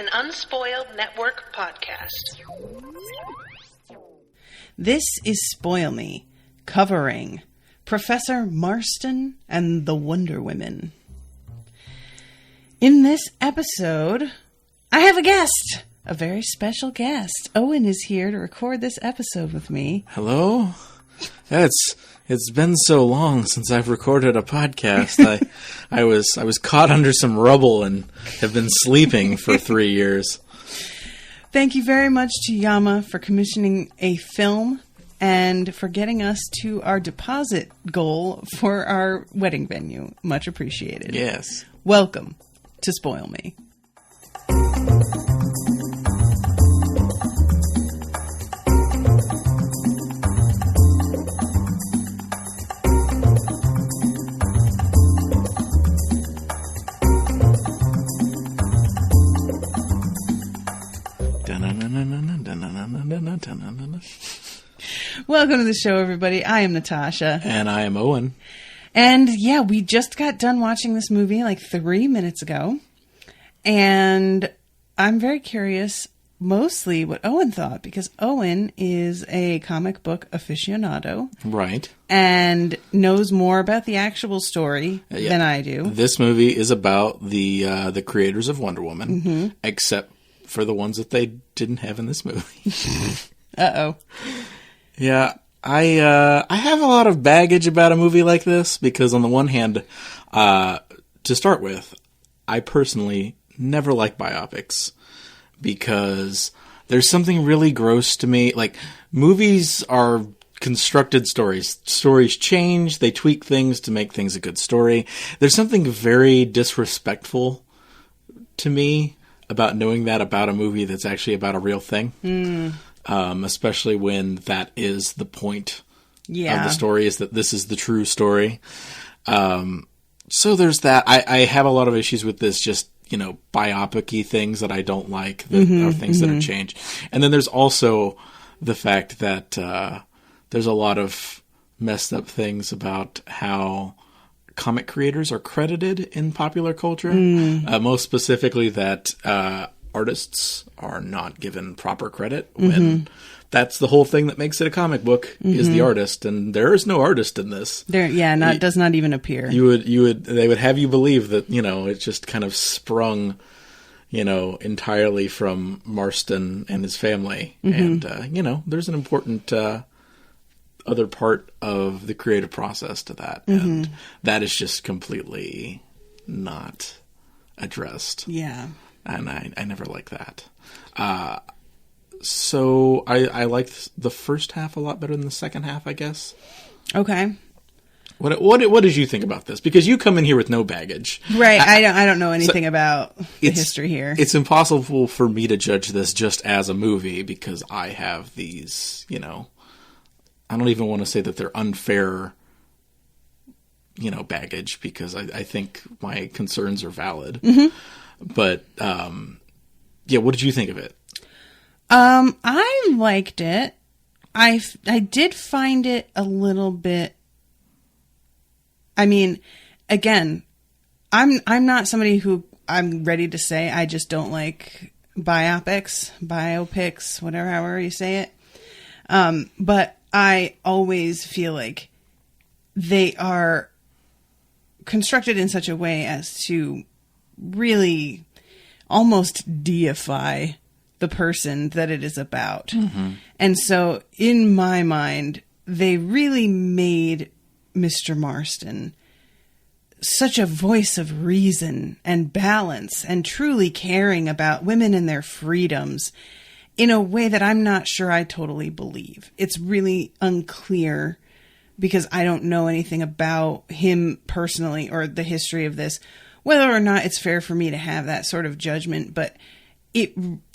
an Unspoiled Network podcast. This is Spoil Me, covering Professor Marsten and the Wonder Women. In this episode, I have a guest, a very special guest. Owen is here to record this episode with me. Hello? It's been so long since I've recorded a podcast. I was caught under some rubble and have been sleeping for 3 years. Thank you very much to Yama for commissioning a film and for getting us to our deposit goal for our wedding venue. Much appreciated. Yes. Welcome to Spoil Me. Welcome to the show, everybody. I am Natasha. And I am Owen. And yeah, we just got done watching this movie like 3 minutes ago. And I'm very curious mostly what Owen thought, because Owen is a comic book aficionado. Right. And knows more about the actual story than I do. This movie is about the creators of Wonder Woman, except for the ones that they didn't have in this movie. Uh-oh. Yeah, I have a lot of baggage about a movie like this because, on the one hand, to start with, I personally never like biopics because there's something really gross to me. Like, movies are constructed stories. Stories change, they tweak things to make things a good story. There's something very disrespectful to me about knowing that about a movie that's actually about a real thing. Especially when that is the point of the story, is that this is the true story. So there's that. I have a lot of issues with this, just, biopic-y things that I don't like, that are things that are changed. And then there's also the fact that there's a lot of messed up things about how comic creators are credited in popular culture. Most specifically that artists are not given proper credit when that's the whole thing that makes it a comic book is the artist, and there is no artist in this. Does not even appear. They would have you believe that, it just kind of sprung, entirely from Marsten and his family. And, there's an important other part of the creative process to that. And that is just completely not addressed. Yeah. And I never like that. So I liked the first half a lot better than the second half, I guess. Okay. What did you think about this? Because you come in here with no baggage. Right. I don't know anything about the history here. It's impossible for me to judge this just as a movie because I have these, I don't even want to say that they're unfair, baggage, because I think my concerns are valid. But, what did you think of it? I liked it. I did find it a little bit, again, I'm not somebody who I'm ready to say I just don't like biopics, whatever, however you say it. But I always feel like they are constructed in such a way as to really almost deify the person that it is about. And so in my mind, they really made Mr. Marsten such a voice of reason and balance and truly caring about women and their freedoms in a way that I'm not sure I totally believe. It's really unclear because I don't know anything about him personally or the history of this, whether or not it's fair for me to have that sort of judgment. But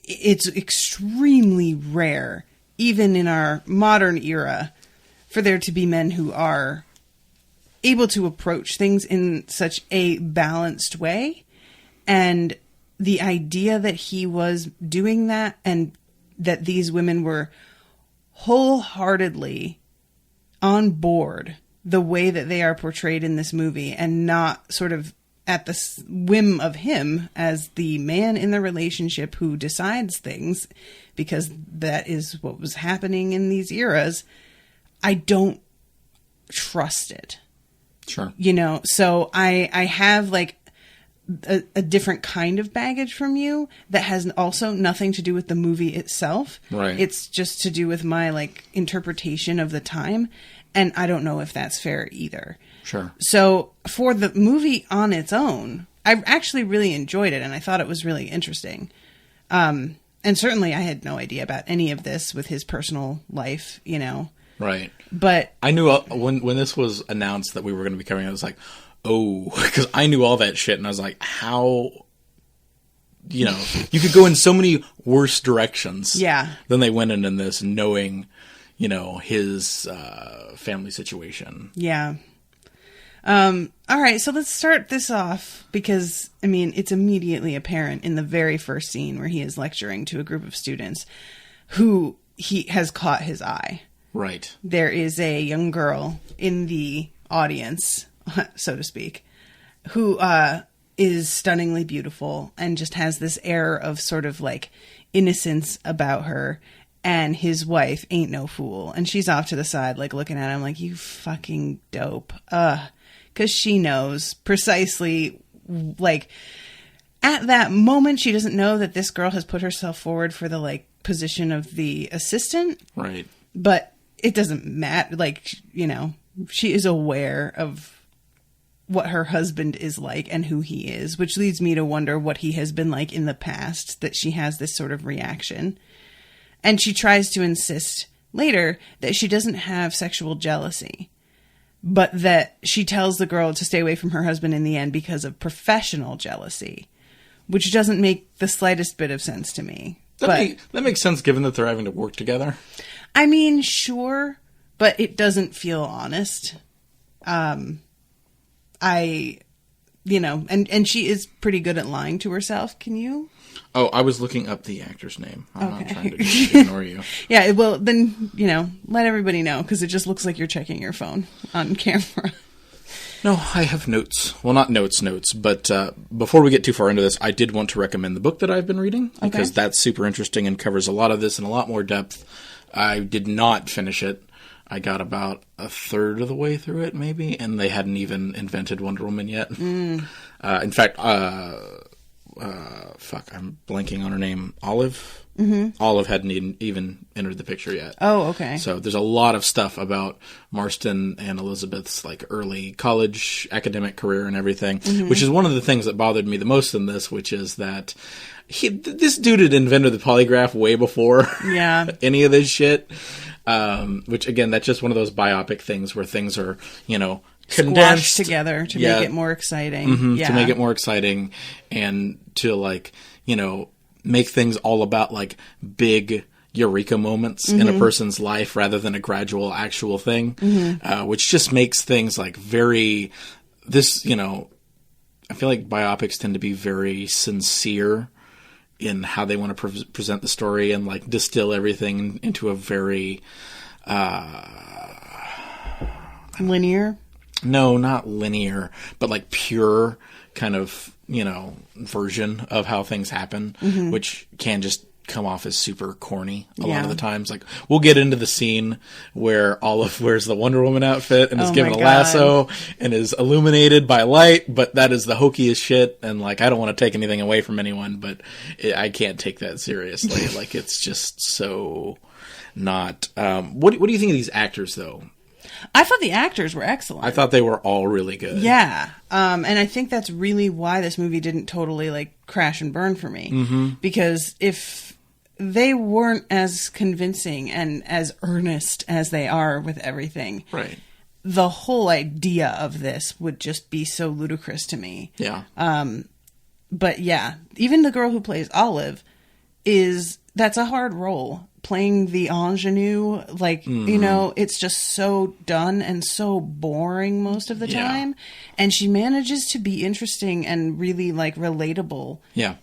it's extremely rare, even in our modern era, for there to be men who are able to approach things in such a balanced way. And the idea that he was doing that and that these women were wholeheartedly on board the way that they are portrayed in this movie and not sort of at the whim of him as the man in the relationship who decides things, because that is what was happening in these eras, I don't trust it. Sure. You know, so I have like a different kind of baggage from you that has also nothing to do with the movie itself. Right. It's just to do with my like interpretation of the time. And I don't know if that's fair either. Sure. So for the movie on its own, I actually really enjoyed it, and I thought it was really interesting. And certainly I had no idea about any of this with his personal life, you know. Right. But I knew when this was announced that we were going to be covering it, I was like, oh, because I knew all that shit, and I was like, how, you know, you could go in so many worse directions than they went in this, knowing, you know, his family situation. Yeah. All right, so let's start this off because, I mean, it's immediately apparent in the very first scene where he is lecturing to a group of students who he has caught his eye. Right. There is a young girl in the audience, so to speak, who is stunningly beautiful and just has this air of sort of like innocence about her. And his wife ain't no fool. And she's off to the side, like looking at him like, you fucking dope. Because she knows precisely, like, at that moment, she doesn't know that this girl has put herself forward for the, like, position of the assistant. Right. But it doesn't matter. Like, you know, she is aware of what her husband is like and who he is, which leads me to wonder what he has been like in the past, that she has this sort of reaction. And she tries to insist later that she doesn't have sexual jealousy, but that she tells the girl to stay away from her husband in the end because of professional jealousy, which doesn't make the slightest bit of sense to me. That makes sense given that they're having to work together. I mean, sure, but it doesn't feel honest. You know, and she is pretty good at lying to herself. Can you? Oh, I was looking up the actor's name. I'm not trying to ignore you. Yeah, well, then, you know, let everybody know, because it just looks like you're checking your phone on camera. No, I have notes. Well, not notes, but before we get too far into this, I did want to recommend the book that I've been reading, because that's super interesting and covers a lot of this in a lot more depth. I did not finish it. I got about a third of the way through it, maybe, and they hadn't even invented Wonder Woman yet. In fact, I'm blanking on her name. Olive? Mm-hmm. Olive hadn't even entered the picture yet. Oh, okay. So there's a lot of stuff about Marsten and Elizabeth's like early college academic career and everything, which is one of the things that bothered me the most in this, which is that this dude had invented the polygraph way before any of this shit. Which again, that's just one of those biopic things where things are, you know, condensed squashed together to make it more exciting. To make it more exciting and to, like, you know, make things all about like big eureka moments in a person's life rather than a gradual actual thing, which just makes things like you know, I feel like biopics tend to be very sincere in how they want to present the story and like distill everything into a very linear. No, not linear, but like pure kind of, you know, version of how things happen, which can just come off as super corny a lot of the times. Like, we'll get into the scene where Olive wears the Wonder Woman outfit and is given a lasso and is illuminated by light, but that is the hokiest shit. And like, I don't want to take anything away from anyone, but I can't take that seriously. Like, it's just so not. What do you think of these actors, though? I thought the actors were excellent. I thought they were all really good. Yeah. And I think that's really why this movie didn't totally like crash and burn for me. Because if they weren't as convincing and as earnest as they are with everything, right, the whole idea of this would just be so ludicrous to me. Yeah. But yeah, even the girl who plays Olive that's a hard role. Playing the ingenue, like, you know, it's just so done and so boring most of the time. And she manages to be interesting and really, like, relatable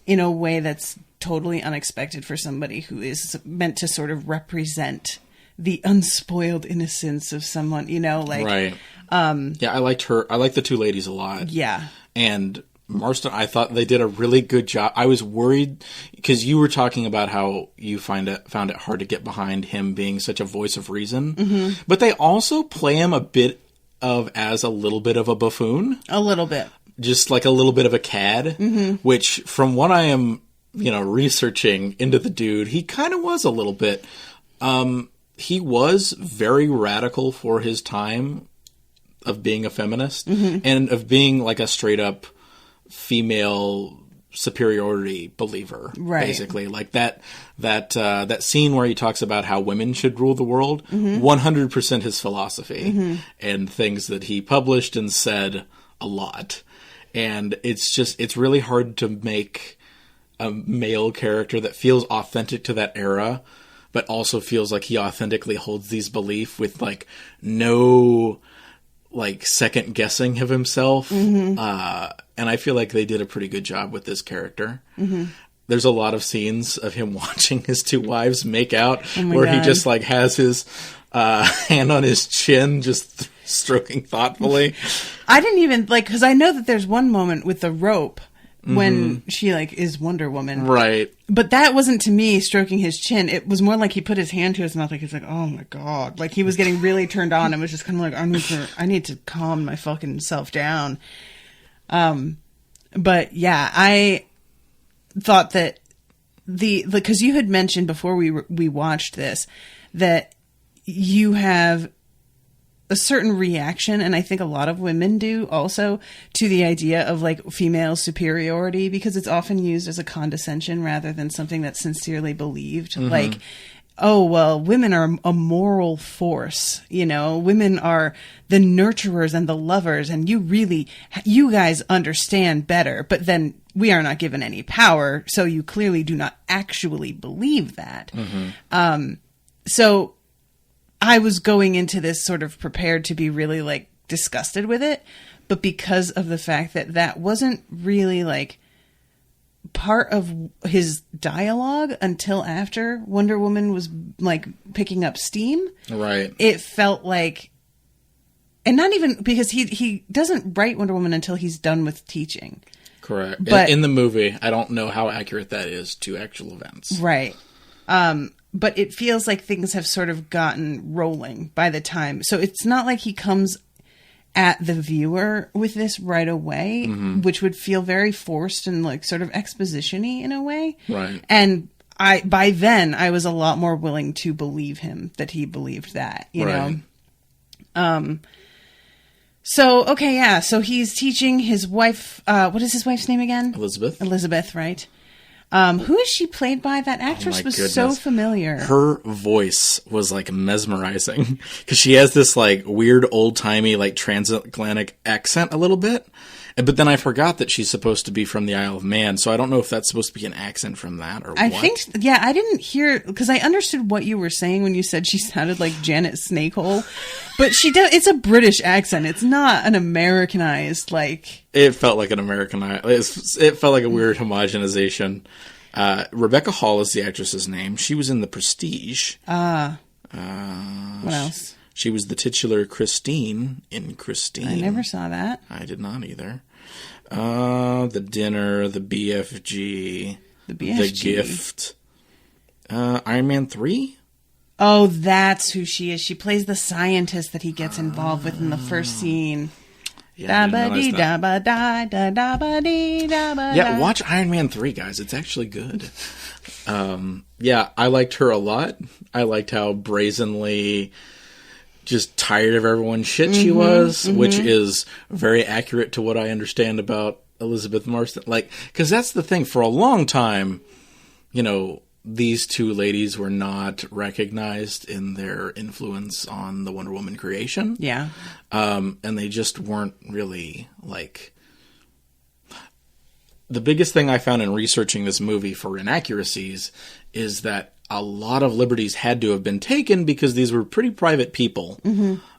in a way that's totally unexpected for somebody who is meant to sort of represent the unspoiled innocence of someone, you know, like... Right. Yeah, I liked her. I liked the two ladies a lot. Yeah. And Marsten, I thought they did a really good job. I was worried because you were talking about how you found it hard to get behind him being such a voice of reason. But they also play him as a little bit of a buffoon. A little bit. Just like a little bit of a cad, which from what I am, researching into the dude, he kind of was a little bit. He was very radical for his time of being a feminist and of being like a straight up female superiority believer, basically. Like that scene where he talks about how women should rule the world, 100% his philosophy and things that he published and said a lot. And it's really hard to make a male character that feels authentic to that era, but also feels like he authentically holds these beliefs with like no like second guessing of himself. And I feel like they did a pretty good job with this character. There's a lot of scenes of him watching his two wives make out where he just like has his hand on his chin, just stroking thoughtfully. I didn't even because I know that there's one moment with the rope when she like is Wonder Woman. Right. But that wasn't to me stroking his chin. It was more like he put his hand to his mouth, like he's like, oh my God. Like he was getting really turned on and was just kind of like, I need to calm my fucking self down. But yeah, I thought that because you had mentioned before we watched this that you have a certain reaction, and I think a lot of women do also, to the idea of like female superiority, because it's often used as a condescension rather than something that's sincerely believed. Like, oh, well, women are a moral force, women are the nurturers and the lovers, and you guys understand better, but then we are not given any power, so you clearly do not actually believe that. So I was going into this sort of prepared to be really like disgusted with it, but because of the fact that wasn't really like part of his dialogue until after Wonder Woman was like picking up steam. Right. It felt like, and not even because he doesn't write Wonder Woman until he's done with teaching. Correct. But in the movie, I don't know how accurate that is to actual events. Right. But it feels like things have sort of gotten rolling by the time. So it's not like he comes at the viewer with this right away, which would feel very forced and like sort of exposition-y in a way. Right. And by then I was a lot more willing to believe him that he believed that, you know? So, okay, yeah. So he's teaching his wife, what is his wife's name again? Elizabeth, right? Who is she played by? That actress was so familiar. Her voice was like mesmerizing because she has this like weird old timey like transatlantic accent a little bit. But then I forgot that she's supposed to be from the Isle of Man, so I don't know if that's supposed to be an accent from that or what. I think, yeah, I didn't hear, because I understood what you were saying when you said she sounded like Janet Snakehole, but she does. It's a British accent. It's not an Americanized, like... It felt like an Americanized... It felt like a weird homogenization. Rebecca Hall is the actress's name. She was in The Prestige. What else? She was the titular Christine in Christine. I never saw that. I did not either. The Dinner, the BFG, the Gift, Iron Man 3? Oh, that's who she is. She plays the scientist that he gets involved with in the first scene. Yeah, watch Iron Man 3, guys. It's actually good. Yeah, I liked her a lot. I liked how brazenly... just tired of everyone's shit she was, which is very accurate to what I understand about Elizabeth Marsten. Like, because that's the thing. For a long time, these two ladies were not recognized in their influence on the Wonder Woman creation. Yeah. And they just weren't really, like... The biggest thing I found in researching this movie for inaccuracies is that a lot of liberties had to have been taken because these were pretty private people.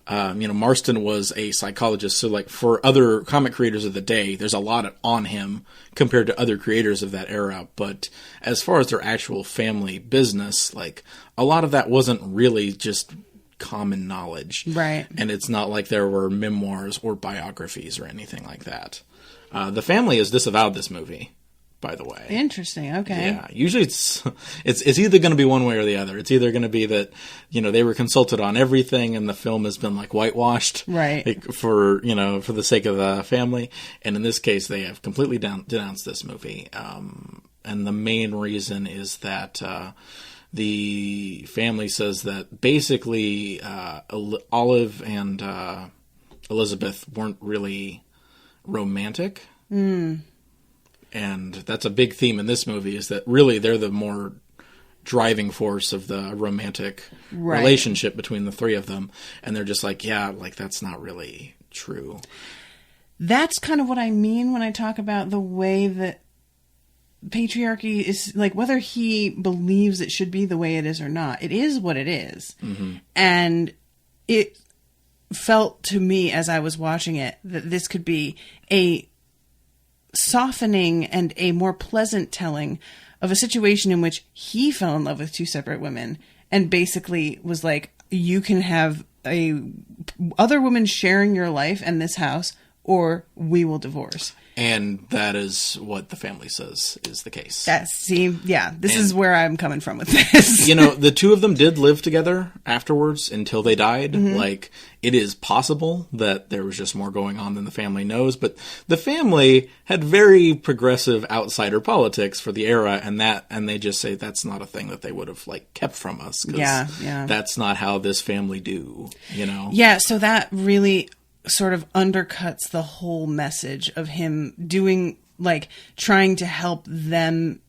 Marsten was a psychologist, so like for other comic creators of the day, there's a lot on him compared to other creators of that era. But as far as their actual family business, like a lot of that wasn't really just common knowledge. Right. And it's not like there were memoirs or biographies or anything like that. The family has disavowed this movie, by the way. Interesting. Okay. Yeah. Usually it's either going to be one way or the other. It's either going to be that, they were consulted on everything and the film has been like whitewashed. Right. For the sake of the family. And in this case, they have completely denounced this movie. And the main reason is that, the family says that basically, Olive and, Elizabeth weren't really romantic. And that's a big theme in this movie, is that really they're the more driving force of the romantic relationship between the three of them. And they're just like, that's not really true. That's kind of what I mean when I talk about the way that patriarchy is, like, whether he believes it should be the way it is or not. It is what it is. Mm-hmm. And it felt to me as I was watching it that this could be a softening and a more pleasant telling of a situation in which he fell in love with two separate women and basically was like, you can have other women sharing your life and this house, or we will divorce. And that is what the family says is the case. This is where I'm coming from with this. The two of them did live together afterwards until they died. Mm-hmm. Like, it is possible that there was just more going on than the family knows. But the family had very progressive outsider politics for the era, and they just say that's not a thing that they would have, like, kept from us. That's not how this family do, Yeah, so that really sort of undercuts the whole message of him doing, like, trying to help them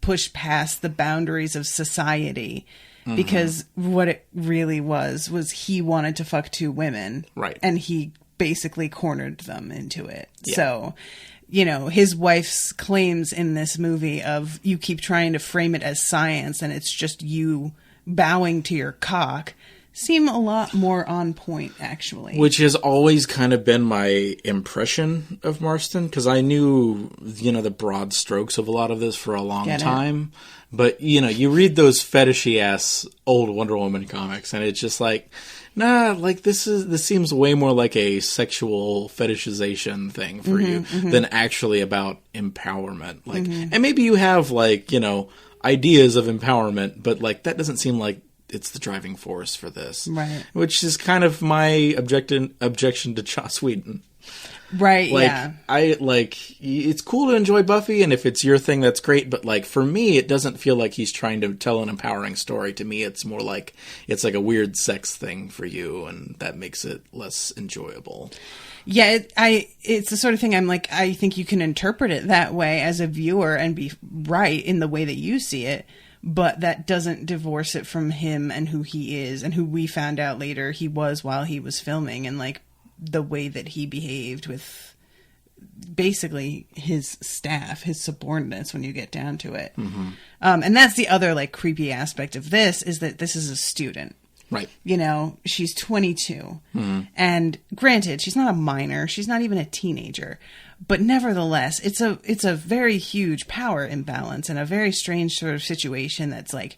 push past the boundaries of society. Mm-hmm. Because what it really was he wanted to fuck two women. Right. And he basically cornered them into it. Yeah. So, his wife's claims in this movie of, you keep trying to frame it as science and it's just you bowing to your cock, seem a lot more on point, actually. Which has always kind of been my impression of Marsten, because I knew, the broad strokes of a lot of this for a long time. But, you read those fetishy-ass old Wonder Woman comics, and it's just like, nah, like, this seems way more like a sexual fetishization thing for you than actually about empowerment. Like, and maybe you have, like, ideas of empowerment, but, like, that doesn't seem like it's the driving force for this. Right. Which is kind of my objection to Joss Whedon. Right, like, yeah. It's cool to enjoy Buffy, and if it's your thing, that's great, but, like, for me, it doesn't feel like he's trying to tell an empowering story. To me, it's more like, it's like a weird sex thing for you, and that makes it less enjoyable. Yeah, it's the sort of thing I'm like, I think you can interpret it that way as a viewer and be right in the way that you see it. But that doesn't divorce it from him and who he is and who we found out later he was while he was filming, and, like, the way that he behaved with basically his staff, his subordinates, when you get down to it. Mm-hmm. And that's the other, like, creepy aspect of this, is that this is a student. Right. She's 22. Mm-hmm. And granted, she's not a minor. She's not even a teenager. But nevertheless, it's a very huge power imbalance and a very strange sort of situation that's, like,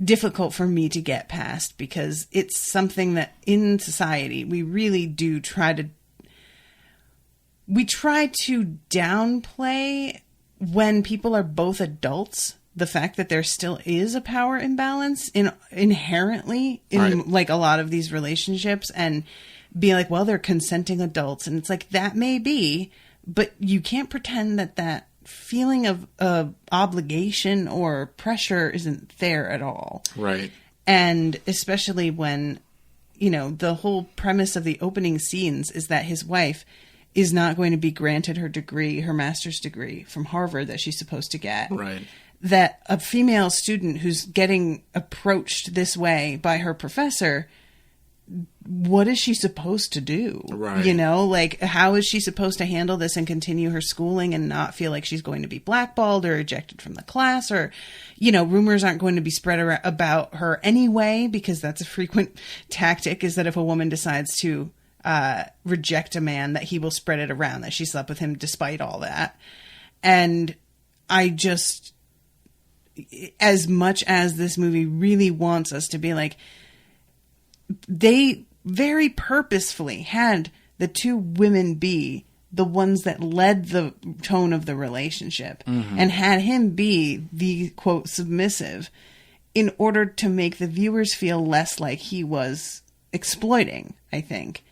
difficult for me to get past, because it's something that in society we really do try to downplay when people are both adults, the fact that there still is a power imbalance inherently in like a lot of these relationships, and be like, well, they're consenting adults, and it's like, that may be, but you can't pretend that feeling of obligation or pressure isn't there at all. Right. And especially when, the whole premise of the opening scenes is that his wife is not going to be granted her degree, her master's degree from Harvard that she's supposed to get. Right. That a female student who's getting approached this way by her professor, what is she supposed to do? Right. Like, how is she supposed to handle this and continue her schooling and not feel like she's going to be blackballed or ejected from the class, or, rumors aren't going to be spread about her anyway, because that's a frequent tactic, is that if a woman decides to reject a man, that he will spread it around that she slept with him despite all that. And I just, as much as this movie really wants us to be like, they very purposefully had the two women be the ones that led the tone of the relationship and had him be the, quote, submissive in order to make the viewers feel less like he was exploiting, I think.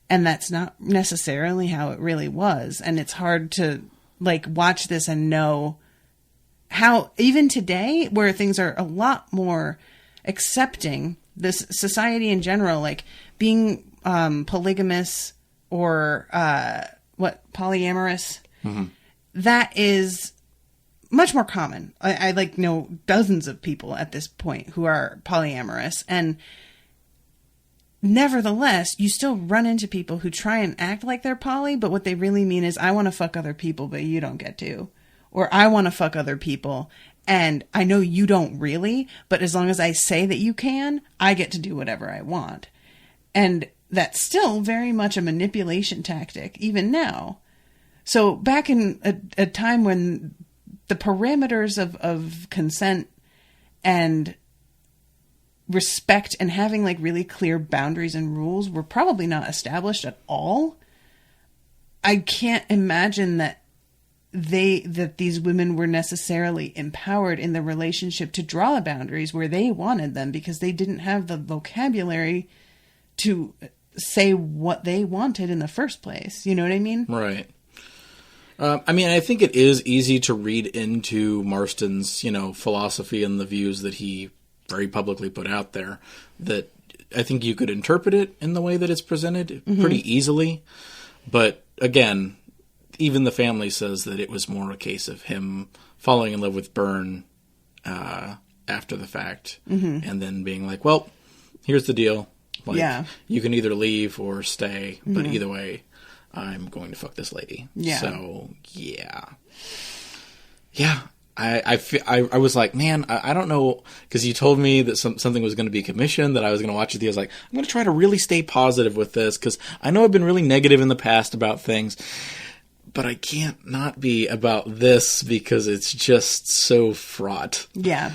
And that's not necessarily how it really was. And it's hard to, like, watch this and know how, even today, where things are a lot more accepting, this society in general, like, being polygamous or, polyamorous, that is much more common. I like know dozens of people at this point who are polyamorous, and nevertheless, you still run into people who try and act like they're poly, but what they really mean is, I want to fuck other people, but you don't get to. Or I want to fuck other people, and I know you don't really, but as long as I say that you can, I get to do whatever I want. And that's still very much a manipulation tactic, even now. So back in a time when the parameters of consent and respect and having like really clear boundaries and rules were probably not established at all, I can't imagine that these women were necessarily empowered in the relationship to draw boundaries where they wanted them, because they didn't have the vocabulary to say what they wanted in the first place. You know what I mean? Right. I mean, I think it is easy to read into Marsten's, philosophy and the views that he very publicly put out there, that I think you could interpret it in the way that it's presented pretty easily. But again, even the family says that it was more a case of him falling in love with Byrne after the fact, and then being like, well, here's the deal. Like, you can either leave or stay, but either way, I'm going to fuck this lady. Yeah. So, yeah. Yeah. I was like, man, I don't know, because you told me that something was going to be commissioned, that I was going to watch it. I was like, I'm going to try to really stay positive with this, because I know I've been really negative in the past about things, but I can't not be about this because it's just so fraught. Yeah.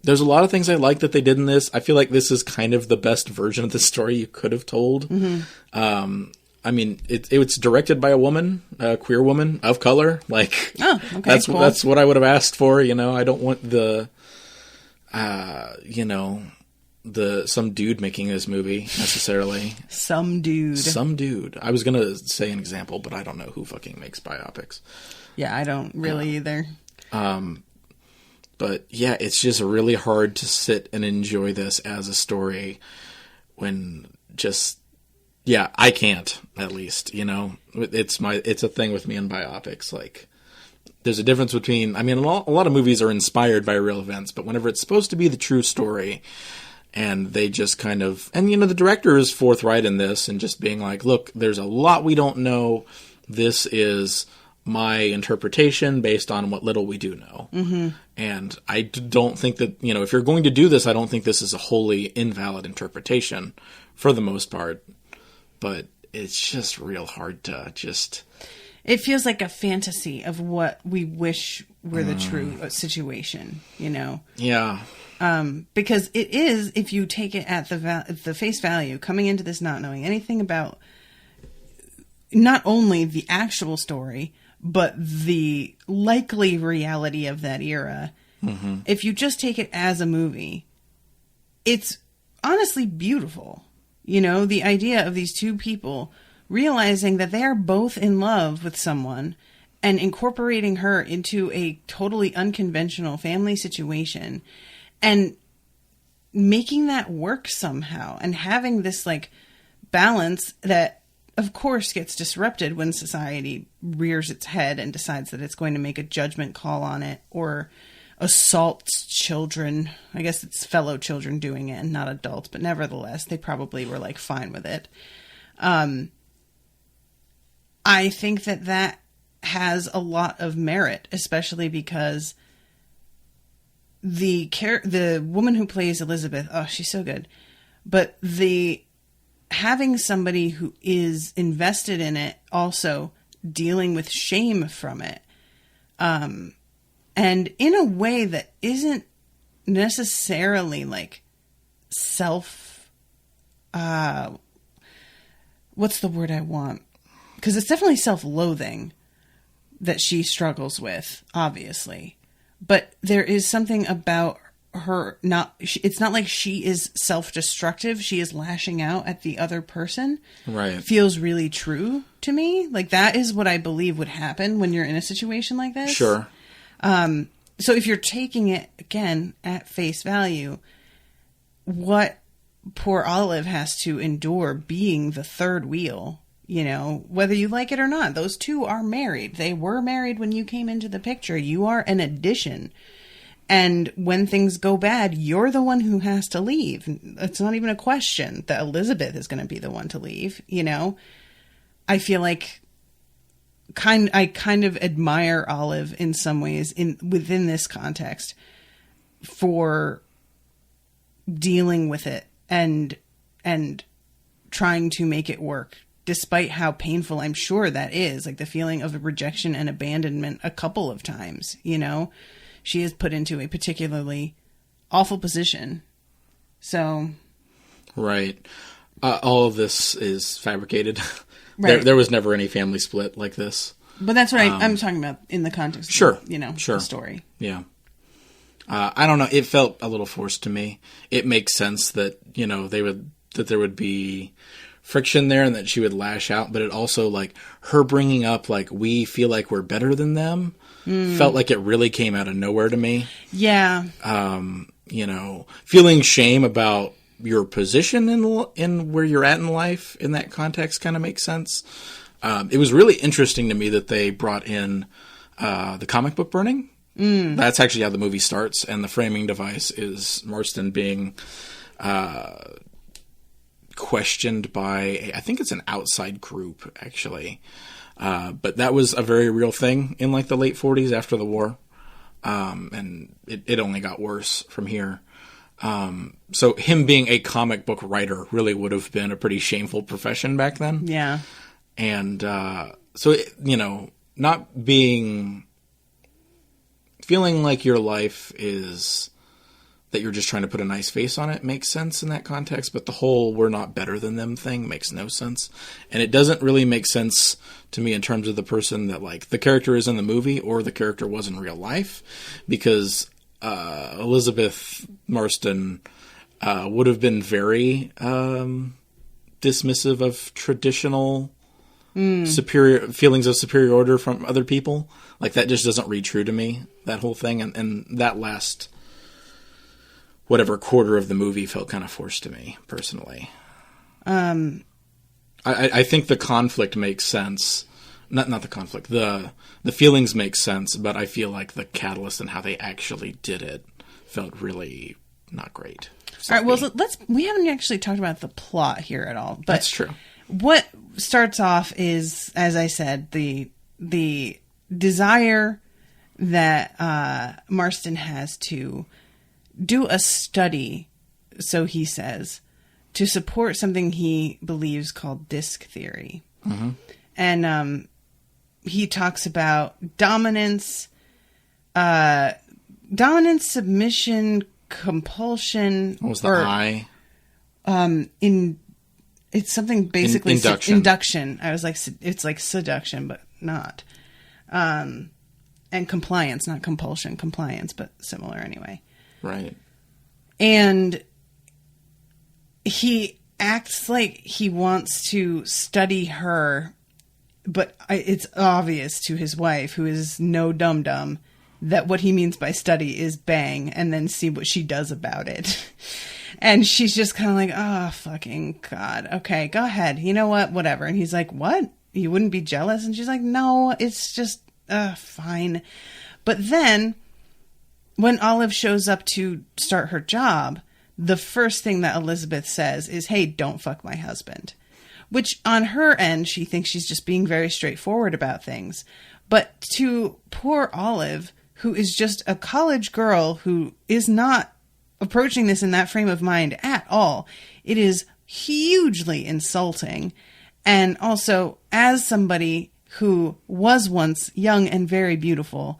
There's a lot of things I like that they did in this. I feel like this is kind of the best version of the story you could have told. I mean, it's directed by a woman, a queer woman of color. Like, that's cool. That's what I would have asked for. I don't want some dude making this movie necessarily. Some dude. I was gonna say an example, but I don't know who fucking makes biopics. Yeah, I don't really either. But yeah, it's just really hard to sit and enjoy this as a story when just. Yeah, I can't, at least, it's a thing with me in biopics. Like, there's a difference between, I mean, a lot of movies are inspired by real events, but whenever it's supposed to be the true story, and they just kind of, and the director is forthright in this, and just being like, look, there's a lot we don't know. This is my interpretation based on what little we do know. And I don't think that, if you're going to do this, I don't think this is a wholly invalid interpretation, for the most part. But it's just real hard to just... It feels like a fantasy of what we wish were the true situation, Yeah. Because it is, if you take it at the face value, coming into this not knowing anything about not only the actual story, but the likely reality of that era. If you just take it as a movie, it's honestly beautiful. The idea of these two people realizing that they are both in love with someone and incorporating her into a totally unconventional family situation and making that work somehow, and having this like balance that of course gets disrupted when society rears its head and decides that it's going to make a judgment call on it or assaults children. I guess it's fellow children doing it and not adults, but nevertheless, they probably were like fine with it. I think that has a lot of merit, especially because the woman who plays Elizabeth, oh, she's so good. But having somebody who is invested in it, also dealing with shame from it, and in a way that isn't necessarily like what's the word I want? because it's definitely self-loathing that she struggles with, obviously. But there is something about her it's not like she is self-destructive. She is lashing out at the other person. Right. It feels really true to me. Like, that is what I believe would happen when you're in a situation like this. Sure. So if you're taking it, again, at face value, what poor Olive has to endure being the third wheel, you know, whether you like it or not, those two are married. They were married when you came into the picture. You are an addition. And when things go bad, you're the one who has to leave. It's not even a question that Elizabeth is going to be the one to leave, you know? I feel like I kind of admire Olive in some ways within this context for dealing with it and trying to make it work, despite how painful I'm sure that is. Like, the feeling of rejection and abandonment a couple of times, you know? She is put into a particularly awful position. So. Right. All of this is fabricated. Right. There was never any family split like this. But that's what I'm talking about in the context of, the story. Yeah. I don't know. It felt a little forced to me. It makes sense that, you know, that there would be friction there and that she would lash out. But it also, like, her bringing up, like, we feel like we're better than them. Felt like it really came out of nowhere to me. Yeah. You know, feeling shame about your position in where you're at in life in that context kind of makes sense. It was really interesting to me that they brought in the comic book burning. That's actually how the movie starts, and the framing device is Marsten being questioned by, I think it's an outside group, actually. But that was a very real thing in, like, the late 40s after the war. And it only got worse from here. So him being a comic book writer really would have been a pretty shameful profession back then. Yeah. And so, you know, not feeling like your life is that you're just trying to put a nice face on it makes sense in that context, but the whole we're not better than them thing makes no sense. And it doesn't really make sense to me in terms of the person that, like, the character is in the movie or the character was in real life, because Elizabeth Marsten would have been very dismissive of traditional superior feelings of superiority from other people. Like, that just doesn't read true to me, that whole thing. And that last whatever quarter of the movie felt kind of forced to me, personally. I think the conflict makes sense. Not the conflict. The feelings make sense, but I feel like the catalyst and how they actually did it felt really not great. All right, well, we haven't actually talked about the plot here at all. But that's true. What starts off is, as I said, the desire that Marsten has to do a study, so he says, to support something he believes called disc theory. Mm-hmm. And he talks about dominance, submission, compulsion. What was the I? It's something basically induction. I was like, it's like seduction, but not. And compliance, not compulsion, compliance, but similar anyway. Right. And he acts like he wants to study her, but it's obvious to his wife, who is no dum-dum, that what he means by study is bang and then see what she does about it. And she's just kind of like, oh, fucking God. Okay, go ahead. You know what? Whatever. And he's like, what? You wouldn't be jealous? And she's like, no, it's just, fine. But then when Olive shows up to start her job, the first thing that Elizabeth says is, hey, don't fuck my husband. Which on her end, she thinks she's just being very straightforward about things. But to poor Olive, who is just a college girl who is not approaching this in that frame of mind at all, it is hugely insulting. And also, as somebody who was once young and very beautiful,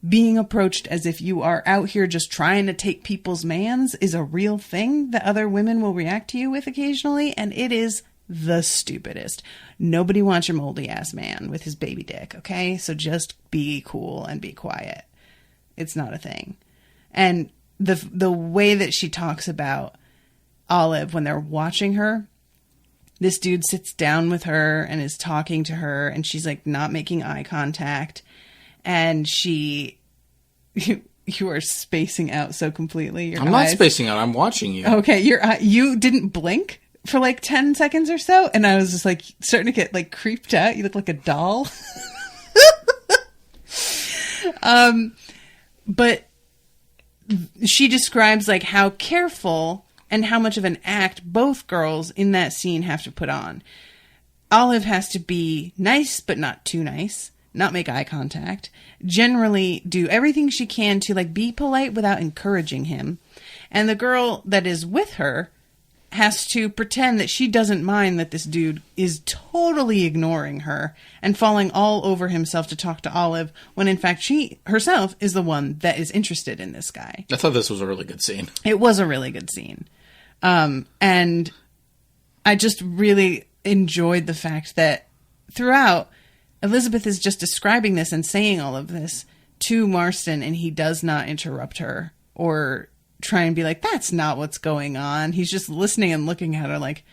being approached as if you are out here just trying to take people's mans is a real thing that other women will react to you with occasionally, and it is the stupidest. Nobody wants your moldy ass man with his baby dick, okay? So just be cool and be quiet. It's not a thing. And the way that she talks about Olive when they're watching her, this dude sits down with her and is talking to her, and she's like not making eye contact, and you are spacing out so completely. I'm not spacing out. I'm watching you. Okay, you didn't blink for like 10 seconds or so, and I was just like starting to get like creeped out. You look like a doll. But she describes like how careful and how much of an act both girls in that scene have to put on. Olive has to be nice, but not too nice. Not make eye contact. Generally do everything she can to like be polite without encouraging him. And the girl that is with her has to pretend that she doesn't mind that this dude is totally ignoring her and falling all over himself to talk to Olive, when in fact she herself is the one that is interested in this guy. I thought this was a really good scene. It was a really good scene. And I just really enjoyed the fact that throughout, Elizabeth is just describing this and saying all of this to Marsten, and he does not interrupt her or try and be like, that's not what's going on. He's just listening and looking at her like,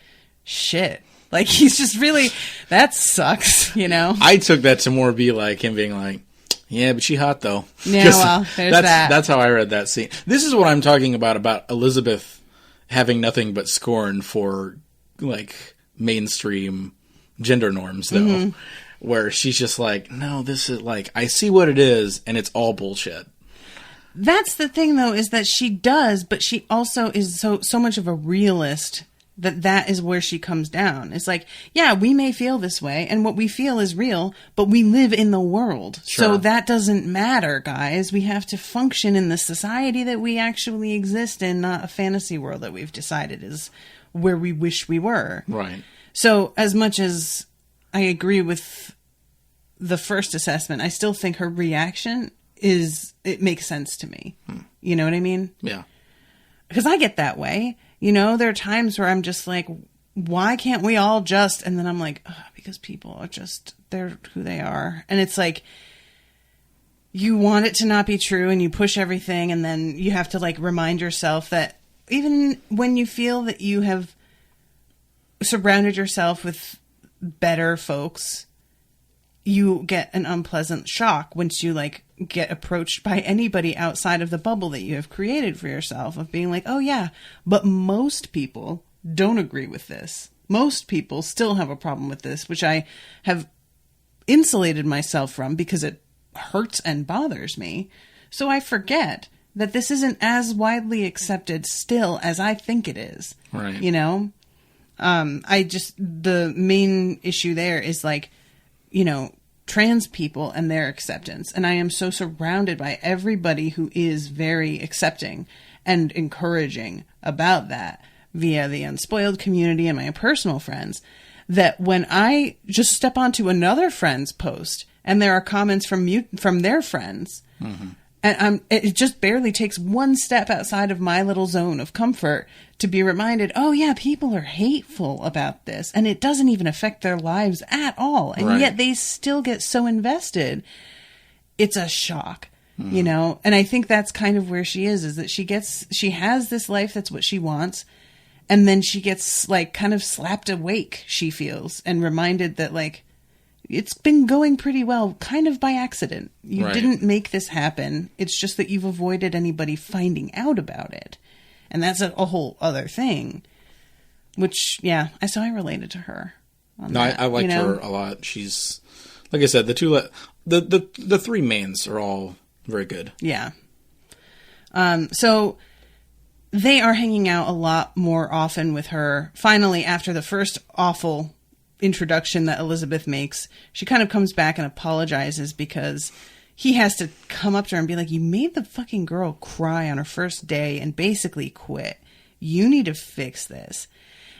shit. Like, he's just really, that sucks, you know? I took that to more be like him being like, yeah, but she hot though. Yeah, well, there's that. That's how I read that scene. This is what I'm talking about Elizabeth having nothing but scorn for like mainstream gender norms though. Mm-hmm. Where she's just like, no, this is like, I see what it is, and it's all bullshit. That's the thing, though, is that she does, but she also is so much of a realist that is where she comes down. It's like, yeah, we may feel this way, and what we feel is real, but we live in the world. Sure. So that doesn't matter, guys. We have to function in the society that we actually exist in, not a fantasy world that we've decided is where we wish we were. Right. So as much as I agree with the first assessment, I still think her reaction it makes sense to me. You know what I mean? Yeah. Because I get that way. You know, there are times where I'm just like, why can't we all just, and then I'm like, because people are just, they're who they are. And it's like, you want it to not be true and you push everything, and then you have to like remind yourself that even when you feel that you have surrounded yourself with better folks, you get an unpleasant shock once you like get approached by anybody outside of the bubble that you have created for yourself of being like, oh yeah, but most people don't agree with this. Most people still have a problem with this, which I have insulated myself from because it hurts and bothers me. So I forget that this isn't as widely accepted still as I think it is. Right. You know? The main issue there is like, you know, trans people and their acceptance. And I am so surrounded by everybody who is very accepting and encouraging about that via the Unspoiled community and my personal friends, that when I just step onto another friend's post and there are comments from their friends, mm-hmm. and it just barely takes one step outside of my little zone of comfort to be reminded, oh yeah, people are hateful about this, and it doesn't even affect their lives at all, and yet they still get so invested. It's a shock, you know? And I think that's kind of where she is that she has this life that's what she wants, and then she gets like kind of slapped awake, she feels, and reminded that like, it's been going pretty well, kind of by accident. You didn't make this happen. It's just that you've avoided anybody finding out about it. And that's a whole other thing. Which, yeah, I related to her. I liked her a lot. She's, like I said, the three mains are all very good. Yeah. So they are hanging out a lot more often with her. Finally, after the first awful introduction that Elizabeth makes, she kind of comes back and apologizes because he has to come up to her and be like, you made the fucking girl cry on her first day and basically quit. You need to fix this.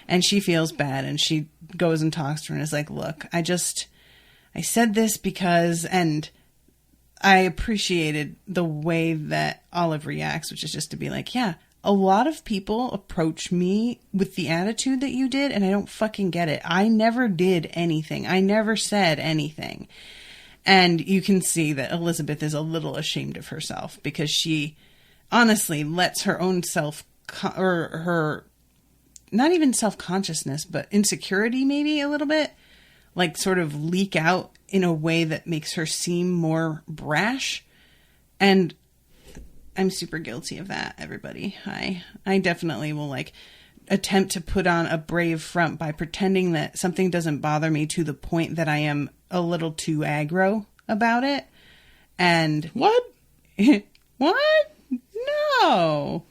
And she feels bad, and she goes and talks to her and is like, look, I said this because, and I appreciated the way that Olive reacts, which is just to be like, yeah, a lot of people approach me with the attitude that you did, and I don't fucking get it. I never did anything. I never said anything. And you can see that Elizabeth is a little ashamed of herself because she honestly lets her own or her, not even self-consciousness, but insecurity maybe a little bit, like sort of leak out in a way that makes her seem more brash. And I'm super guilty of that, everybody. I definitely will like attempt to put on a brave front by pretending that something doesn't bother me to the point that I am a little too aggro about it. And what? What? No.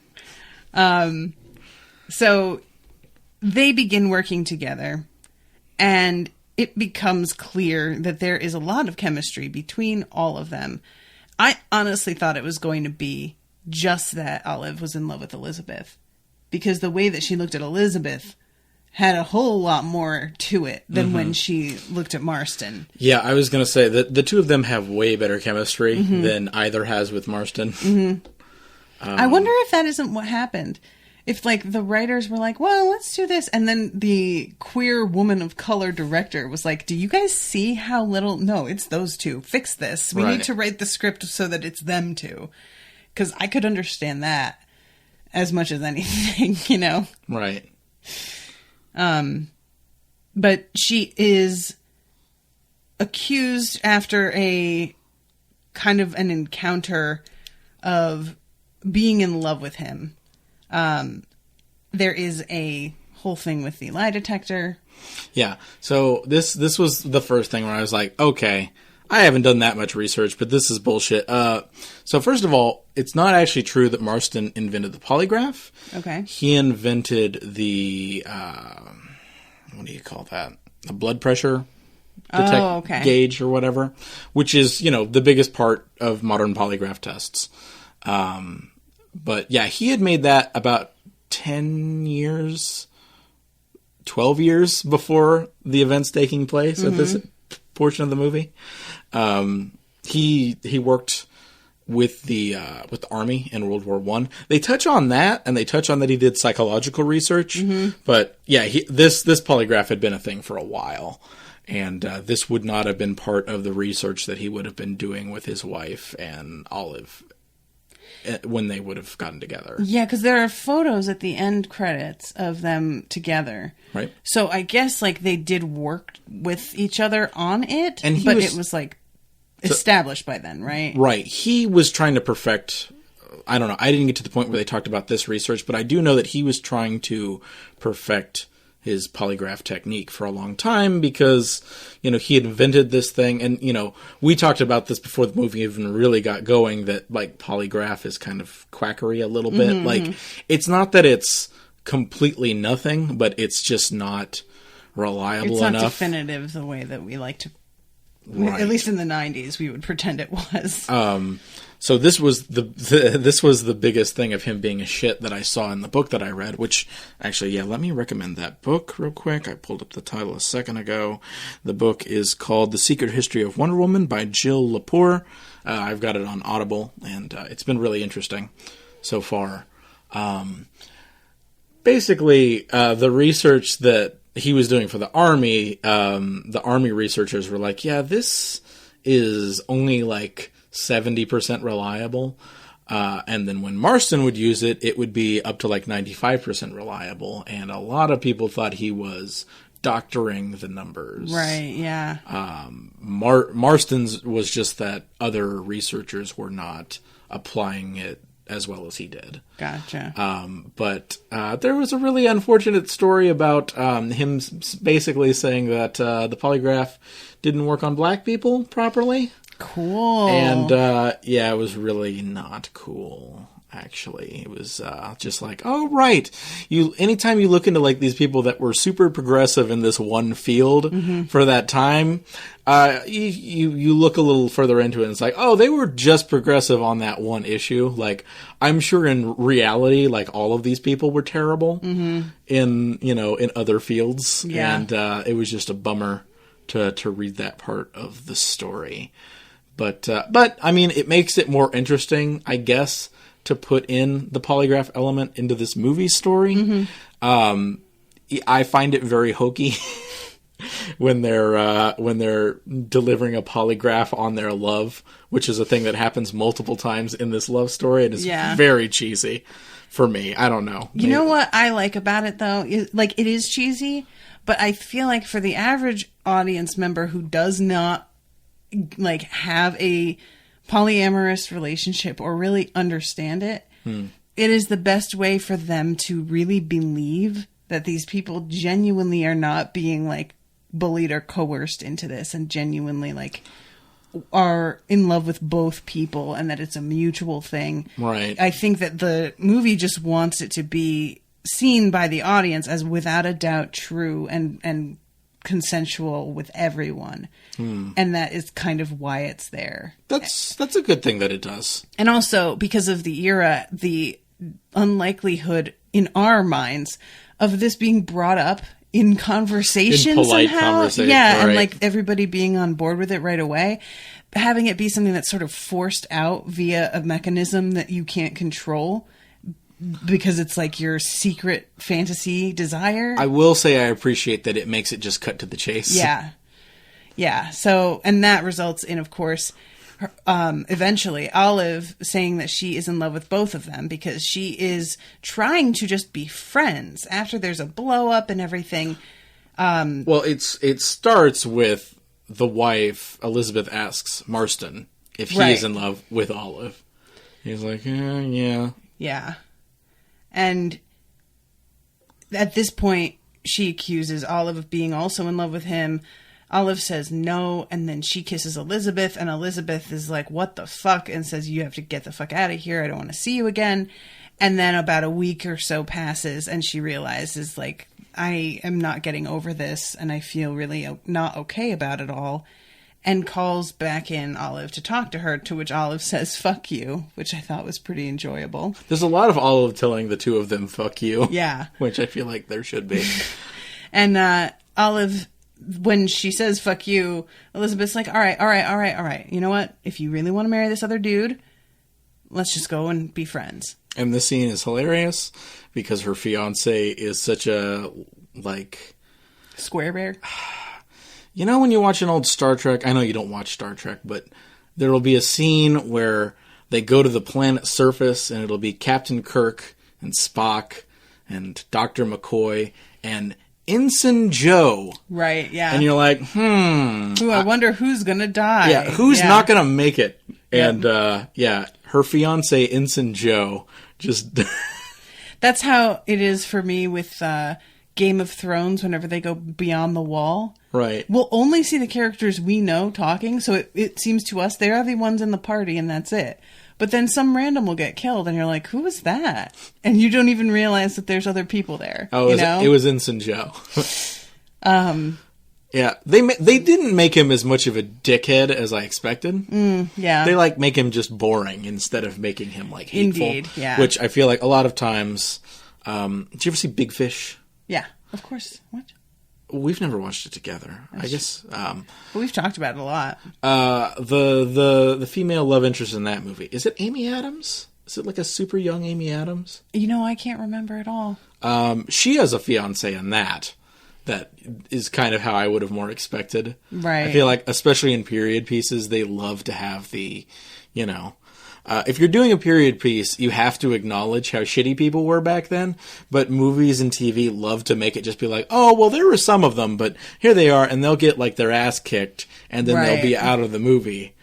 So they begin working together, and it becomes clear that there is a lot of chemistry between all of them. I honestly thought it was going to be just that Olive was in love with Elizabeth, because the way that she looked at Elizabeth had a whole lot more to it than when she looked at Marsten. Yeah, I was going to say that the two of them have way better chemistry than either has with Marsten. I wonder if that isn't what happened. If, like, the writers were like, well, let's do this. And then the queer woman of color director was like, do you guys see how little... No, it's those two. Fix this. We need to write the script so that it's them two. Because I could understand that as much as anything, you know? Right. But she is accused after a kind of an encounter of being in love with him. There is a whole thing with the lie detector. Yeah. So this was the first thing where I was like, okay, I haven't done that much research, but this is bullshit. So first of all, it's not actually true that Marsten invented the polygraph. Okay. He invented the, what do you call that? The blood pressure gauge or whatever, which is, you know, the biggest part of modern polygraph tests. But yeah, he had made that about 10 years, 12 years before the events taking place at this portion of the movie. He worked with the army in World War I. They touch on that, and they touch on that he did psychological research. But yeah, this polygraph had been a thing for a while. And this would not have been part of the research that he would have been doing with his wife and Olive when they would have gotten together. Yeah, because there are photos at the end credits of them together. Right. So I guess like they did work with each other on it, and it was like established by then, right? Right. He was trying to perfect... I don't know. I didn't get to the point where they talked about this research, but I do know that he was trying to perfect his polygraph technique for a long time because, you know, he had invented this thing. And, you know, we talked about this before the movie even really got going, that, like, polygraph is kind of quackery a little bit. Like, it's not that it's completely nothing, but it's just not reliable enough. It's not definitive the way that we like to... Right. At least in the 90s, we would pretend it was. So this was the biggest thing of him being a shit that I saw in the book that I read, which actually, yeah, let me recommend that book real quick. I pulled up the title a second ago. The book is called The Secret History of Wonder Woman by Jill Lepore. I've got it on Audible, and it's been really interesting so far. Basically, the research that he was doing for the army researchers were like, yeah, this is only like 70% reliable. And then when Marsten would use it, it would be up to like 95% reliable. And a lot of people thought he was doctoring the numbers. Right, yeah. Marsten's was just that other researchers were not applying it as well as he did. Gotcha. But there was a really unfortunate story about him basically saying that the polygraph didn't work on black people properly. Cool. And yeah, it was really not cool. Actually, it was just like, oh right, anytime you look into like these people that were super progressive in this one field for that time, you look a little further into it and it's like, oh, they were just progressive on that one issue. Like, I'm sure in reality, like all of these people were terrible in other fields, and it was just a bummer to read that part of the story. But I mean, it makes it more interesting, I guess, to put in the polygraph element into this movie story. I find it very hokey when they're delivering a polygraph on their love, which is a thing that happens multiple times in this love story. It is very cheesy for me. I don't know. You know what I like about it, though? Like, it is cheesy, but I feel like for the average audience member who does not, like, have a polyamorous relationship or really understand it, it is the best way for them to really believe that these people genuinely are not being, like, bullied or coerced into this and genuinely, like, are in love with both people and that it's a mutual thing. Right. I think that the movie just wants it to be seen by the audience as without a doubt true and consensual with everyone. And that is kind of why it's there. That's a good thing that it does. And also, because of the era, the unlikelihood in our minds of this being brought up in conversation in polite somehow. Conversation, yeah, right. And like everybody being on board with it right away. Having it be something that's sort of forced out via a mechanism that you can't control because it's like your secret fantasy desire. I will say I appreciate that it makes it just cut to the chase. Yeah. Yeah. So, and that results in, of course, eventually Olive saying that she is in love with both of them because she is trying to just be friends after there's a blow up and everything. Well, it starts with the wife, Elizabeth, asks Marsten if he is in love with Olive. He's like, yeah. Yeah. And at this point, she accuses Olive of being also in love with him. Olive says no, and then she kisses Elizabeth, and Elizabeth is like, what the fuck? And says, you have to get the fuck out of here. I don't want to see you again. And then about a week or so passes, and she realizes, like, I am not getting over this, and I feel really not okay about it all, and calls back in Olive to talk to her, to which Olive says, fuck you, which I thought was pretty enjoyable. There's a lot of Olive telling the two of them, fuck you. Yeah. Which I feel like there should be. And Olive, when she says, fuck you, Elizabeth's like, all right. You know what? If you really want to marry this other dude, let's just go and be friends. And this scene is hilarious because her fiance is such a, like... Square bear? You know when you watch an old Star Trek? I know you don't watch Star Trek, but there will be a scene where they go to the planet's surface and it'll be Captain Kirk and Spock and Dr. McCoy and Ensign Joe. Right, yeah. And you're like, Ooh, I wonder who's going to die. Yeah, who's not going to make it? And, her fiance, Ensign Joe, just... That's how it is for me with Game of Thrones whenever they go beyond the wall. Right. We'll only see the characters we know talking, so it seems to us they are the ones in the party and that's it. But then some random will get killed and you're like, who was that? And you don't even realize that there's other people there. Oh, it was Ensign Joe. Yeah, they didn't make him as much of a dickhead as I expected. Yeah. They, like, make him just boring instead of making him, like, hateful. Indeed, yeah. Which I feel like a lot of times... did you ever see Big Fish? Yeah, of course. What? We've never watched it together. I guess... but we've talked about it a lot. The female love interest in that movie, is it Amy Adams? Is it like a super young Amy Adams? You know, I can't remember at all. She has a fiance in that. That is kind of how I would have more expected. Right. I feel like, especially in period pieces, they love to have the, you know... if you're doing a period piece, you have to acknowledge how shitty people were back then. But movies and TV love to make it just be like, oh, well, there were some of them, but here they are. And they'll get, like, their ass kicked, and then they'll be out of the movie.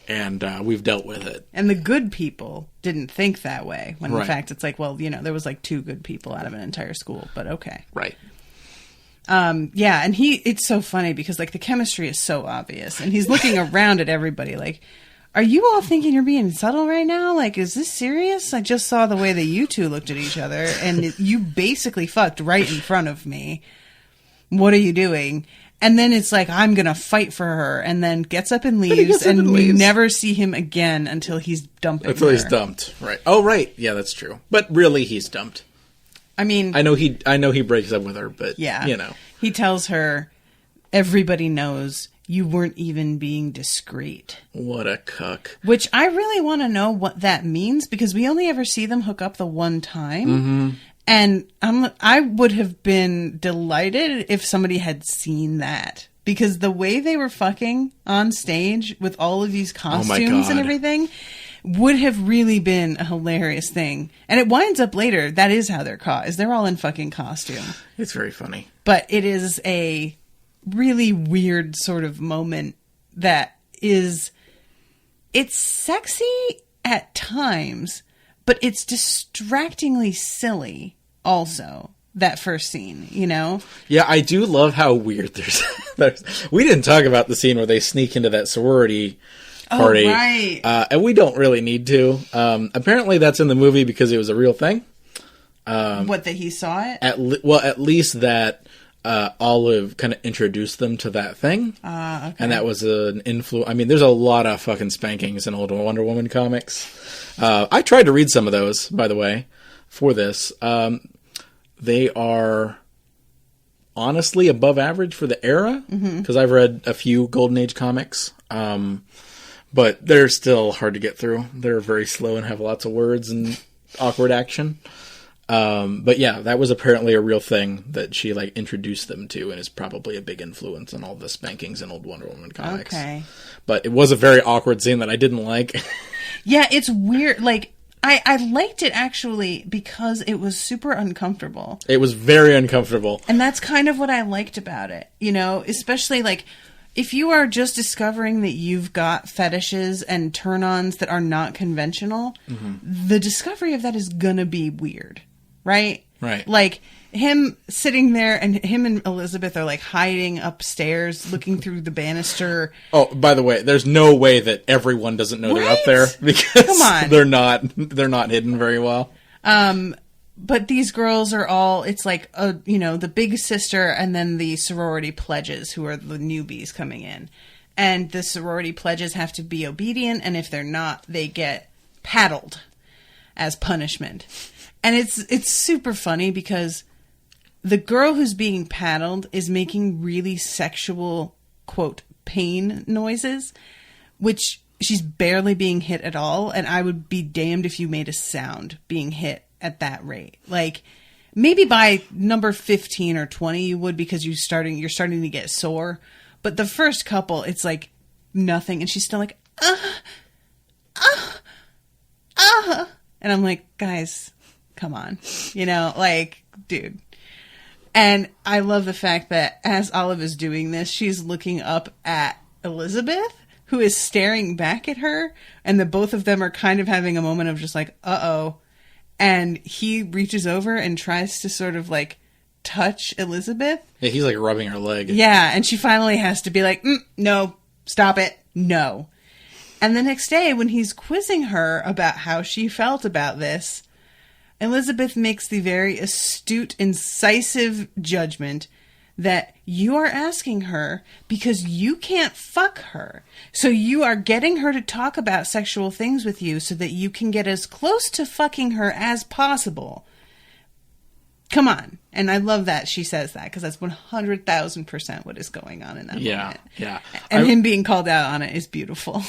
And we've dealt with it. And the good people didn't think that way. When in fact, it's like, well, you know, there was like 2 good people out of an entire school. But okay. Right. Yeah, and it's so funny because, like, the chemistry is so obvious. And he's looking around at everybody like... Are you all thinking you're being subtle right now? Like, is this serious? I just saw the way that you two looked at each other, and you basically fucked right in front of me. What are you doing? And then it's like, I'm going to fight for her, and then gets up and leaves, and we never see him again until he's dumping her. Until he's dumped, right. Oh, right. Yeah, that's true. But really, he's dumped. I mean... I know he breaks up with her, but, yeah, you know. He tells her, everybody knows... you weren't even being discreet. What a cuck. Which I really want to know what that means, because we only ever see them hook up the one time. Mm-hmm. And I would have been delighted if somebody had seen that. Because the way they were fucking on stage with all of these costumes and everything would have really been a hilarious thing. And it winds up later, that is how they're caught, is they're all in fucking costume. It's very funny. But it is a really weird sort of moment that is, it's sexy at times, but it's distractingly silly also, that first scene, you know? Yeah, I do love how weird there's we didn't talk about the scene where they sneak into that sorority party. Oh, right. And we don't really need to. Apparently that's in the movie because it was a real thing. What, that he saw it? At least that Olive kind of introduced them to that thing. Okay. And that was an influence. I mean, there's a lot of fucking spankings in old Wonder Woman comics. I tried to read some of those, by the way, for this. They are honestly above average for the era, because I've read a few Golden Age comics. But they're still hard to get through. They're very slow and have lots of words and awkward action. But yeah, that was apparently a real thing that she like introduced them to, and is probably a big influence on all the spankings in old Wonder Woman comics. Okay. But it was a very awkward scene that I didn't like. Yeah, it's weird. Like, I liked it actually because it was super uncomfortable. It was very uncomfortable. And that's kind of what I liked about it, you know, especially like if you are just discovering that you've got fetishes and turn-ons that are not conventional, the discovery of that is gonna be weird, right? Right. Like him sitting there and him and Elizabeth are like hiding upstairs looking through the banister. Oh, by the way, there's no way that everyone doesn't know they're up there, because come on, they're not hidden very well. But these girls are all, it's like, you know, the big sister and then the sorority pledges who are the newbies coming in. And the sorority pledges have to be obedient, and if they're not, they get paddled as punishment. And it's super funny because the girl who's being paddled is making really sexual, quote, pain noises, which she's barely being hit at all. And I would be damned if you made a sound being hit at that rate. Like, maybe by number 15 or 20 you would, because you're starting to get sore. But the first couple, it's like nothing. And she's still like, and I'm like, guys, come on. You know, like, dude. And I love the fact that as Olive is doing this, she's looking up at Elizabeth, who is staring back at her. And the both of them are kind of having a moment of just like, uh-oh. And he reaches over and tries to sort of like touch Elizabeth. Yeah, he's like rubbing her leg. Yeah, and she finally has to be like, no, stop it, no. And the next day, when he's quizzing her about how she felt about this, Elizabeth makes the very astute, incisive judgment that you are asking her because you can't fuck her. So you are getting her to talk about sexual things with you so that you can get as close to fucking her as possible. Come on. And I love that she says that, because that's 100,000% what is going on in that moment. Yeah. And him being called out on it is beautiful.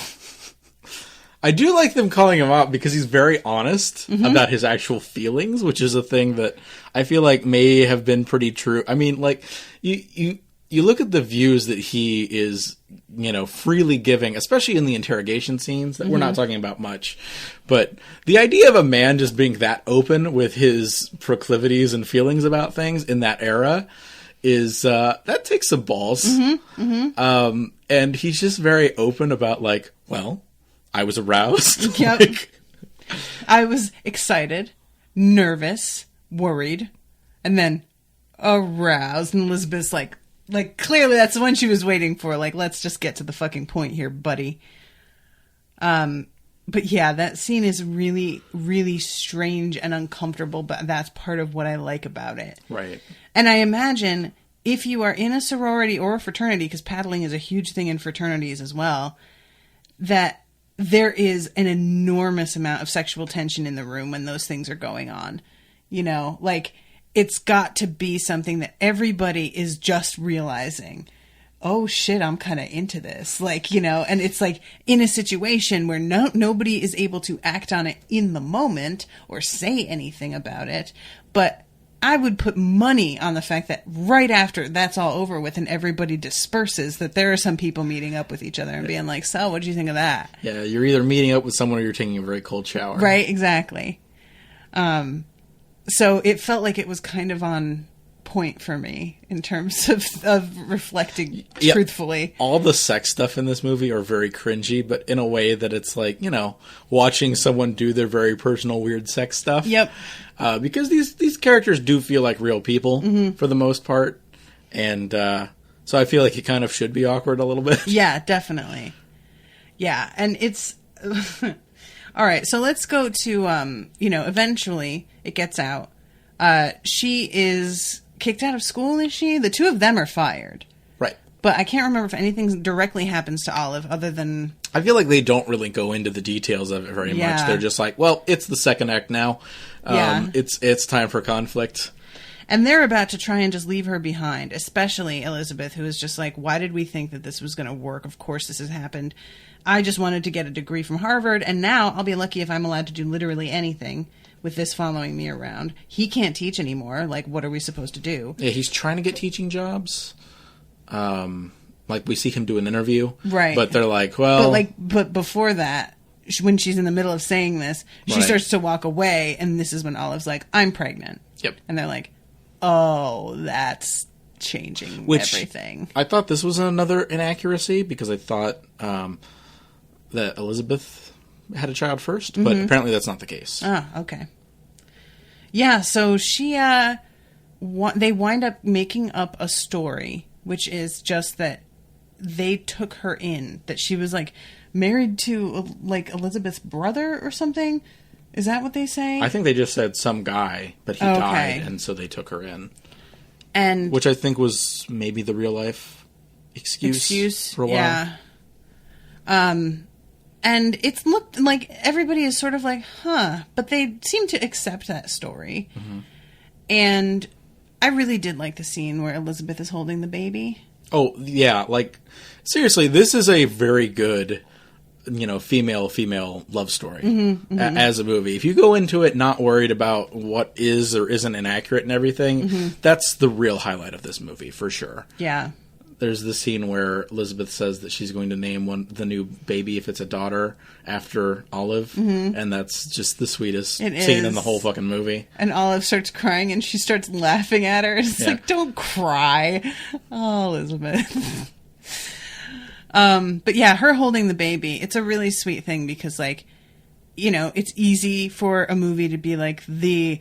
I do like them calling him out because he's very honest about his actual feelings, which is a thing that I feel like may have been pretty true. I mean, like, you look at the views that he is, you know, freely giving, especially in the interrogation scenes that we're not talking about much. But the idea of a man just being that open with his proclivities and feelings about things in that era is, that takes some balls. And he's just very open about, like, well, I was aroused. Yep. Like, I was excited, nervous, worried, and then aroused. And Elizabeth's like clearly that's the one she was waiting for. Like, let's just get to the fucking point here, buddy. But yeah, that scene is really, really strange and uncomfortable, but that's part of what I like about it. Right. And I imagine if you are in a sorority or a fraternity, because paddling is a huge thing in fraternities as well, that there is an enormous amount of sexual tension in the room when those things are going on. You know, like, it's got to be something that everybody is just realizing, oh shit, I'm kind of into this. Like, you know, and it's like in a situation where nobody is able to act on it in the moment or say anything about it. But I would put money on the fact that right after that's all over with and everybody disperses, that there are some people meeting up with each other and being like, so what do you think of that? Yeah, you're either meeting up with someone or you're taking a very cold shower. Right, exactly. So it felt like it was kind of on point for me in terms of reflecting truthfully. All the sex stuff in this movie are very cringy, but in a way that it's like, you know, watching someone do their very personal weird sex stuff. Yep. Because these characters do feel like real people for the most part. And so I feel like it kind of should be awkward a little bit. Yeah, definitely. Yeah, and it's... All right, so let's go to, you know, eventually it gets out. She is kicked out of school, is she? The two of them are fired. Right. But I can't remember if anything directly happens to Olive other than... I feel like they don't really go into the details of it very much. They're just like, well, it's the second act now. It's time for conflict. And they're about to try and just leave her behind, especially Elizabeth, who is just like, why did we think that this was going to work? Of course this has happened. I just wanted to get a degree from Harvard, and now I'll be lucky if I'm allowed to do literally anything with this following me around. He can't teach anymore. Like, what are we supposed to do? Yeah, he's trying to get teaching jobs. Like, we see him do an interview. Right. But they're like, well... But before that, when she's in the middle of saying this, she starts to walk away, and this is when Olive's like, I'm pregnant. Yep. And they're like, oh, that's changing everything. I thought this was another inaccuracy, because I thought that Elizabeth had a child first, but apparently that's not the case. Ah, okay. Yeah, so she, they wind up making up a story, which is just that they took her in, that she was, like, married to, like, Elizabeth's brother or something. Is that what they say? I think they just said some guy, but he died, and so they took her in. And which I think was maybe the real life excuse for a while. Yeah. And it's looked like everybody is sort of like, huh, but they seem to accept that story. Mm-hmm. And I really did like the scene where Elizabeth is holding the baby. Oh, yeah, like, seriously, this is a very good, you know, female love story as a movie. If you go into it not worried about what is or isn't inaccurate and everything, that's the real highlight of this movie, for sure. Yeah. There's the scene where Elizabeth says that she's going to name the new baby, if it's a daughter, after Olive, and that's just the sweetest scene in the whole fucking movie. And Olive starts crying, and she starts laughing at her. It's like, don't cry. Oh, Elizabeth. But yeah, her holding the baby, it's a really sweet thing because, like, you know, it's easy for a movie to be like, the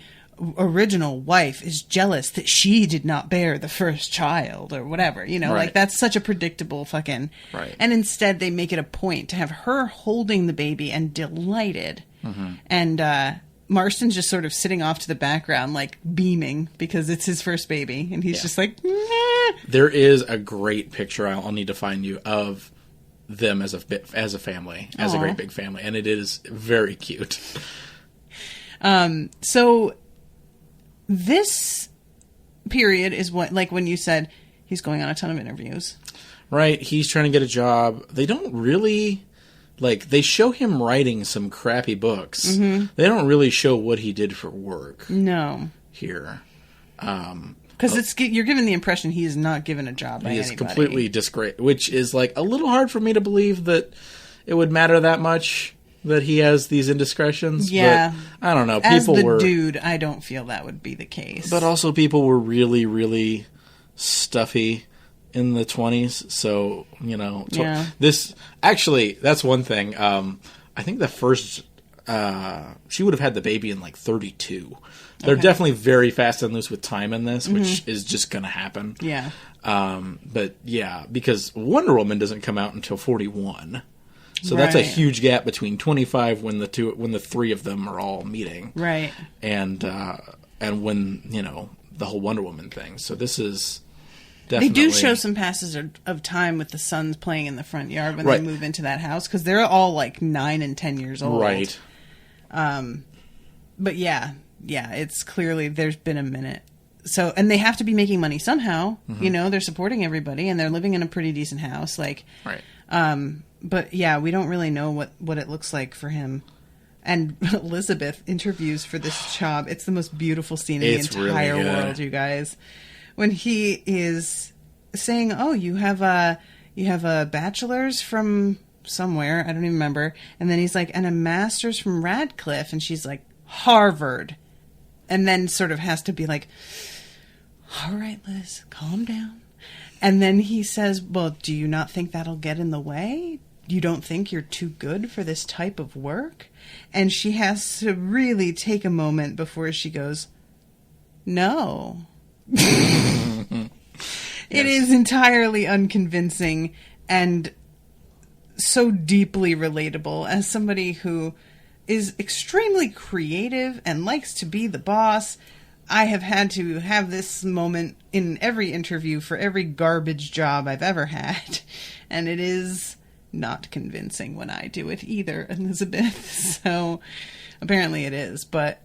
original wife is jealous that she did not bear the first child or whatever, you know, like that's such a predictable fucking, and instead they make it a point to have her holding the baby and delighted. And, Marsten's just sort of sitting off to the background, like beaming because it's his first baby. And he's just like, nah. There is a great picture I'll need to find you of them as a family, as a great big family. And it is very cute. So this period is what, like when you said he's going on a ton of interviews. Right. He's trying to get a job. They don't really, like, they show him writing some crappy books. They don't really show what he did for work. No. Here. Because you're given the impression he is not given a job by anybody. He is completely disgraced, which is, like, a little hard for me to believe that it would matter that much that he has these indiscretions. Yeah. But I don't know. As the dude, I don't feel that would be the case. But also people were really, really stuffy in the 20s. So, you know, this actually, that's one thing. I think the first, she would have had the baby in like 32. They're definitely very fast and loose with time in this, which is just going to happen. Yeah. But yeah, because Wonder Woman doesn't come out until 41. So that's a huge gap between 25 when the three of them are all meeting. Right. And when, you know, the whole Wonder Woman thing. So this is definitely... They do show some passes of time with the sons playing in the front yard when they move into that house, because they're all like 9 and 10 years old. Right. But yeah, it's clearly there's been a minute so, and they have to be making money somehow, you know, they're supporting everybody and they're living in a pretty decent house. Like, Right. But yeah, we don't really know what it looks like for him. And Elizabeth interviews for this job. It's the most beautiful scene in the entire world, you guys. When he is saying, "Oh, you have a bachelor's from somewhere, I don't even remember," and then he's like, "And a master's from Radcliffe," and she's like, "Harvard," and then sort of has to be like, "All right, Liz, calm down." And then he says, "Well, do you not think that'll get in the way? You don't think you're too good for this type of work?" And she has to really take a moment before she goes, "No." It is entirely unconvincing and so deeply relatable as somebody who is extremely creative and likes to be the boss. I have had to have this moment in every interview for every garbage job I've ever had. And it is not convincing when I do it either, Elizabeth. So apparently it is. But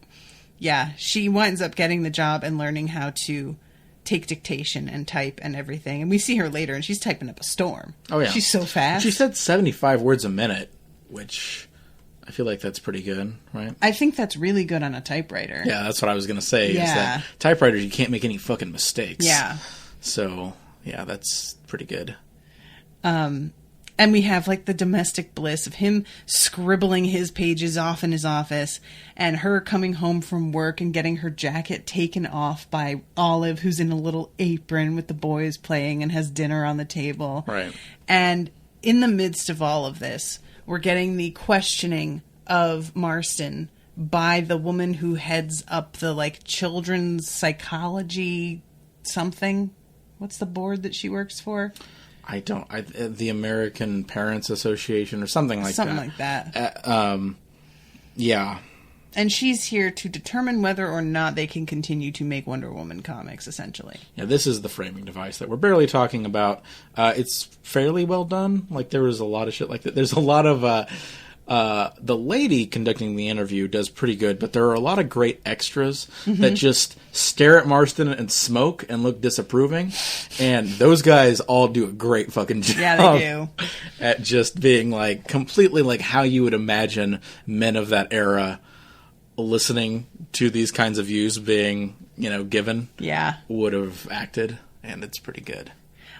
yeah, she winds up getting the job and learning how to take dictation and type and everything. And we see her later and she's typing up a storm. Oh, yeah. She's so fast. She said 75 words a minute, which I feel like that's pretty good, right? I think that's really good on a typewriter. Yeah, that's what I was going to say. Yeah. Is that typewriters, you can't make any fucking mistakes. Yeah. So, yeah, that's pretty good. And we have, like, the domestic bliss of him scribbling his pages off in his office and her coming home from work and getting her jacket taken off by Olive, who's in a little apron with the boys playing and has dinner on the table. Right. And in the midst of all of this, we're getting the questioning of Marsten by the woman who heads up the, like, children's psychology something. What's the board that she works for? The American Parents Association or something like that. Something like that. Yeah. And she's here to determine whether or not they can continue to make Wonder Woman comics, essentially. Yeah, this is the framing device that we're barely talking about. It's fairly well done. Like, there was a lot of shit like that. There's a lot of... the lady conducting the interview does pretty good, but there are a lot of great extras that just stare at Marsten and smoke and look disapproving. And those guys all do a great fucking job. Yeah, they do. At just being, like, completely like how you would imagine men of that era listening to these kinds of views being, you know, given. Yeah. Would have acted. And it's pretty good.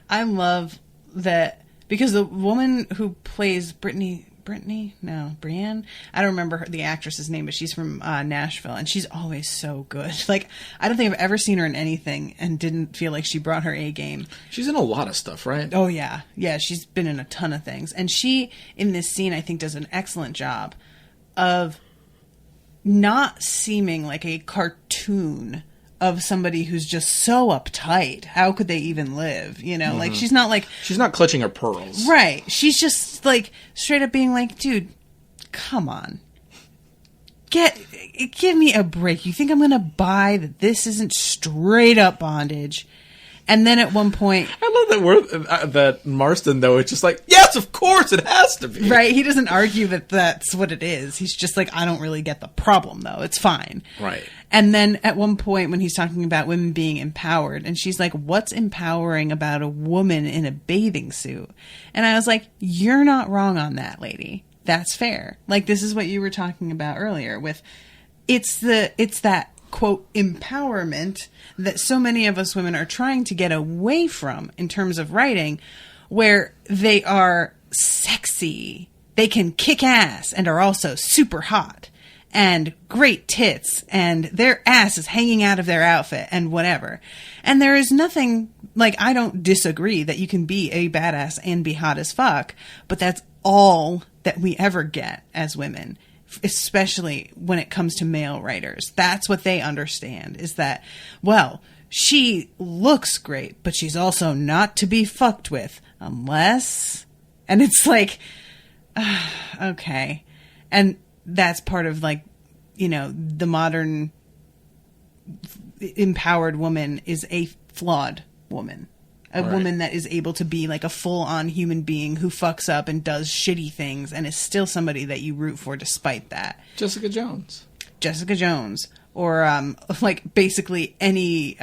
I love that because the woman who plays Brienne? I don't remember the actress's name, but she's from Nashville, and she's always so good. Like, I don't think I've ever seen her in anything and didn't feel like she brought her A game. She's in a lot of stuff, right? Oh, yeah. Yeah, she's been in a ton of things. And she, in this scene, I think does an excellent job of not seeming like a cartoon of somebody who's just so uptight. How could they even live? You know, like, she's not like... She's not clutching her pearls. Right. She's just, like, straight up being like, dude, come on. Give me a break. You think I'm going to buy that this isn't straight up bondage? And then at one point... I love that Marsten, though, is just like, yes, of course, it has to be. Right. He doesn't argue that that's what it is. He's just like, I don't really get the problem, though. It's fine. Right. And then at one point when he's talking about women being empowered, and she's like, what's empowering about a woman in a bathing suit? And I was like, you're not wrong on that, lady. That's fair. Like, this is what you were talking about earlier with, it's that, quote, empowerment that so many of us women are trying to get away from in terms of writing, where they are sexy, they can kick ass, and are also super hot, and great tits, and their ass is hanging out of their outfit, and whatever. And there is nothing, like, I don't disagree that you can be a badass and be hot as fuck, but that's all that we ever get as women. Especially when it comes to male writers. That's what they understand, is that, well, she looks great, but she's also not to be fucked with unless... And it's like, okay. And that's part of, like, you know, the modern empowered woman is a flawed woman. A woman that is able to be like a full-on human being who fucks up and does shitty things and is still somebody that you root for despite that. Jessica Jones. like basically any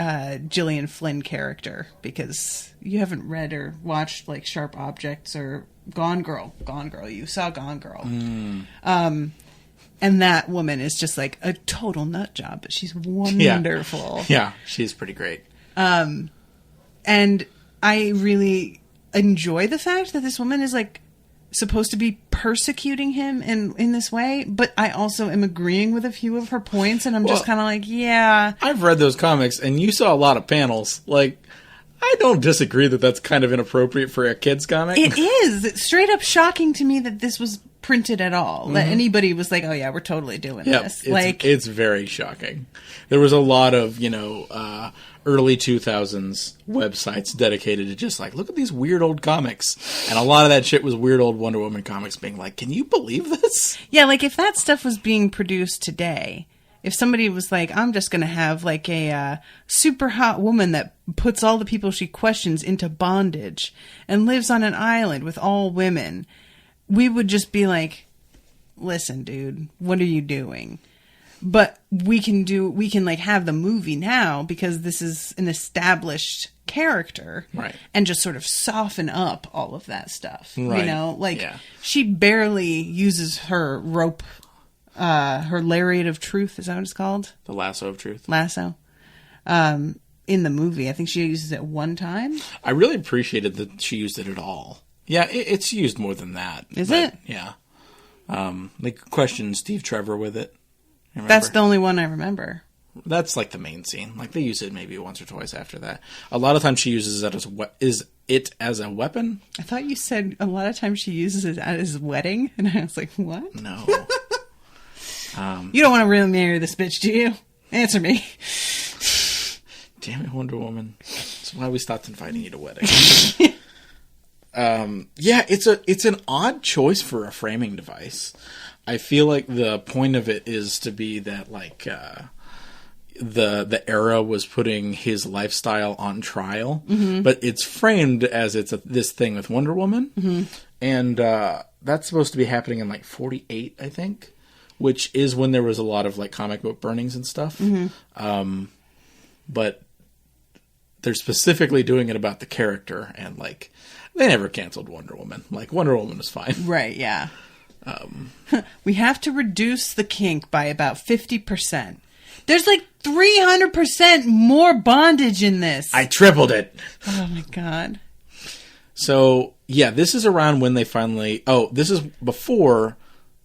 Gillian Flynn character, because you haven't read or watched like Sharp Objects or Gone Girl. You saw Gone Girl. And that woman is just like a total nut job, but she's wonderful. Yeah, she's pretty great. And I really enjoy the fact that this woman is like supposed to be persecuting him in this way, but I also am agreeing with a few of her points, and I'm just kind of like, yeah. I've read those comics, and you saw a lot of panels. Like, I don't disagree that that's kind of inappropriate for a kid's comic. It is. It's straight up shocking to me that this was printed at all. That anybody was like, oh yeah, we're totally doing this. It's very shocking. There was a lot of, early 2000s websites dedicated to just like, look at these weird old comics. And a lot of that shit was weird old Wonder Woman comics being like, can you believe this? Yeah, like if that stuff was being produced today, if somebody was like, I'm just going to have like a super hot woman that puts all the people she questions into bondage and lives on an island with all women, we would just be like, listen, dude, what are you doing? But we can like have the movie now because this is an established character, right? And just sort of soften up all of that stuff, right. She barely uses her rope, her lariat of truth. Is that what it's called? The lasso of truth. Lasso. In the movie, I think she uses it one time. I really appreciated that she used it at all. Yeah, it's used more than that. Is it? Yeah. They questioned Steve Trevor with it. Remember? That's the only one I remember. That's like the main scene. Like they use it maybe once or twice after that. A lot of times she uses it as a weapon. I thought you said a lot of times she uses it at his wedding, and I was like, what? No. You don't want to really marry this bitch, do you? Answer me. Damn it, Wonder Woman. That's why we stopped inviting you to weddings. Yeah, it's an odd choice for a framing device. I feel like the point of it is to be that like the era was putting his lifestyle on trial, but it's framed as it's this thing with Wonder Woman, and that's supposed to be happening in like 48, I think, which is when there was a lot of like comic book burnings and stuff. But they're specifically doing it about the character, and like they never canceled Wonder Woman. Like Wonder Woman was fine, right? Yeah. We have to reduce the kink by about 50%. There's like 300% more bondage in this. I tripled it. Oh my god. So, yeah, this is around when they finally... Oh, this is before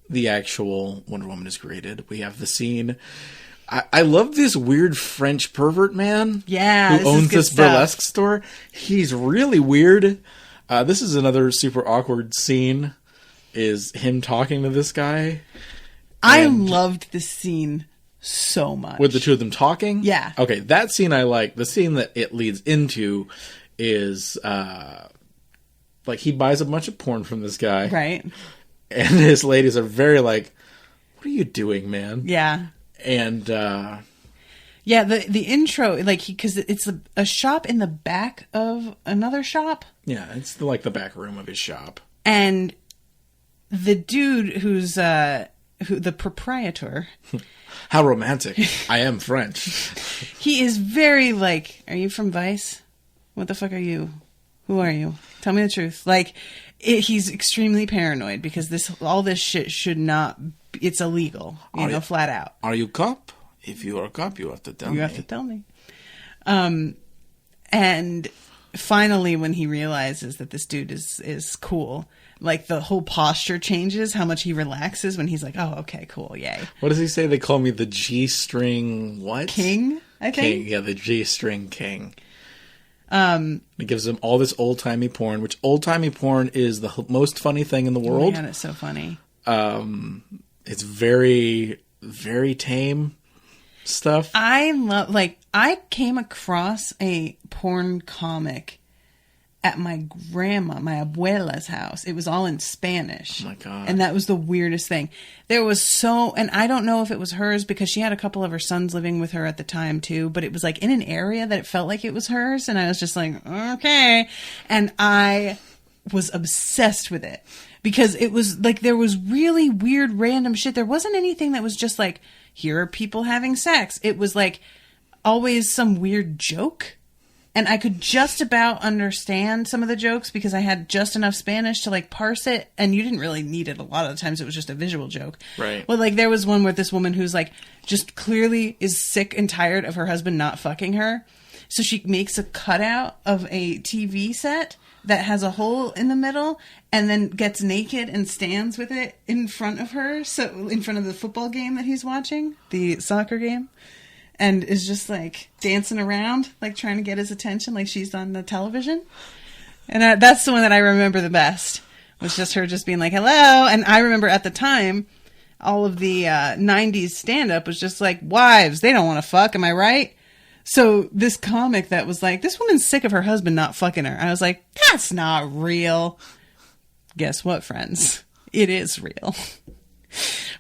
the actual Wonder Woman is created. We have the scene... I love this weird French pervert man who owns this burlesque store. He's really weird. This is another super awkward scene. Is him talking to this guy. I loved this scene so much. With the two of them talking? Yeah. Okay, that scene I like. The scene that it leads into is, like, he buys a bunch of porn from this guy. Right. And his ladies are very like, what are you doing, man? Yeah. And, yeah, the intro, like, because it's a shop in the back of another shop. Yeah, it's like the back room of his shop. And the dude who's the proprietor. How romantic. I am French. He is very like, are you from Vice? What the fuck are you? Who are you? Tell me the truth. Like, he's extremely paranoid because all this shit should not, it's illegal, flat out. Are you cop? If you are a cop, you have to tell me. You have to tell me. And finally, when he realizes that this dude is cool, like the whole posture changes, how much he relaxes when he's like, oh, okay, cool, yay. What does he say? They call me the G-string what? King, I think? King, yeah, the G-string king. It gives him all this old-timey porn, which old-timey porn is the most funny thing in the world. Oh, man, it's so funny. It's very, very tame stuff. I came across a porn comic at my abuela's house. It was all in Spanish. Oh my god. And that was the weirdest thing. And I don't know if it was hers because she had a couple of her sons living with her at the time too, but it was like in an area that it felt like it was hers, and I was just like, okay. And I was obsessed with it because it was like there was really weird random shit. There wasn't anything that was just like here are people having sex. It was like always some weird joke. And I could just about understand some of the jokes because I had just enough Spanish to like parse it. And you didn't really need it a lot of the times. It was just a visual joke. Right. Well, like there was one with this woman who's like just clearly is sick and tired of her husband not fucking her. So she makes a cutout of a TV set that has a hole in the middle and then gets naked and stands with it in front of her. So in front of the football game that he's watching, the soccer game. And is just like dancing around, like trying to get his attention, like she's on the television. And that's the one that I remember the best, was just her just being like, hello. And I remember at the time, all of the 90s stand-up was just like, wives, they don't want to fuck, am I right? So this comic that was like, this woman's sick of her husband not fucking her. I was like, that's not real. Guess what, friends? It is real.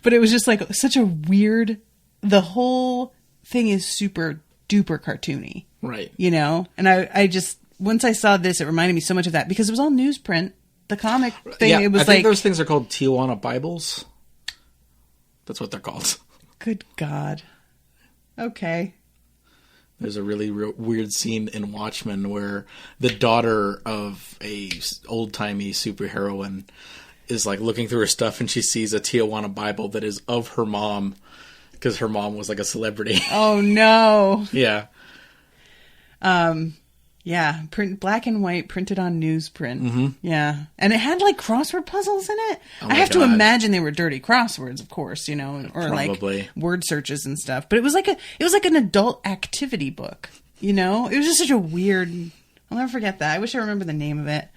But it was just like such a weird, the whole thing is super duper cartoony. Right. You know? And I just, once I saw this, it reminded me so much of that because it was all newsprint. The comic thing, yeah, it was I think like... those things are called Tijuana Bibles. That's what they're called. Good God. Okay. There's a really weird scene in Watchmen where the daughter of a old-timey superheroine is like looking through her stuff and she sees a Tijuana Bible that is of her mom. Because her mom was like a celebrity. Oh, no. Yeah. Yeah. Black and white, printed on newsprint. Mm-hmm. Yeah. And it had like crossword puzzles in it. Oh I have God. to imagine they were dirty crosswords, of course, you know, or Probably. like word searches and stuff. But it was like an adult activity book, you know? It was just such a weird... I'll never forget that. I wish I remember the name of it.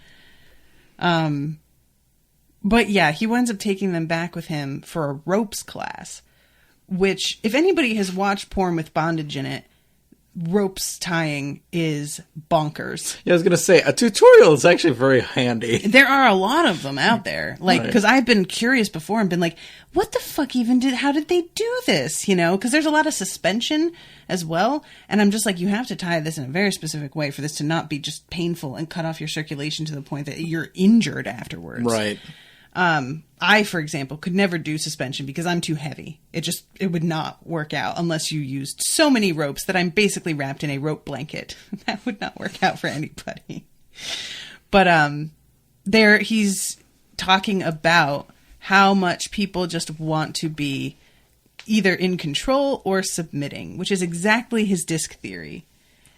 But yeah, he winds up taking them back with him for a ropes class. Which, if anybody has watched porn with bondage in it, ropes tying is bonkers. Yeah, I was going to say, a tutorial is actually very handy. There are a lot of them out there. Like, because Right. I've been curious before and been like, what the fuck how did they do this? You know, because there's a lot of suspension as well. And I'm just like, you have to tie this in a very specific way for this to not be just painful and cut off your circulation to the point that you're injured afterwards. Right. I, for example, could never do suspension because I'm too heavy. It would not work out unless you used so many ropes that I'm basically wrapped in a rope blanket. That would not work out for anybody. But, he's talking about how much people just want to be either in control or submitting, which is exactly his disc theory.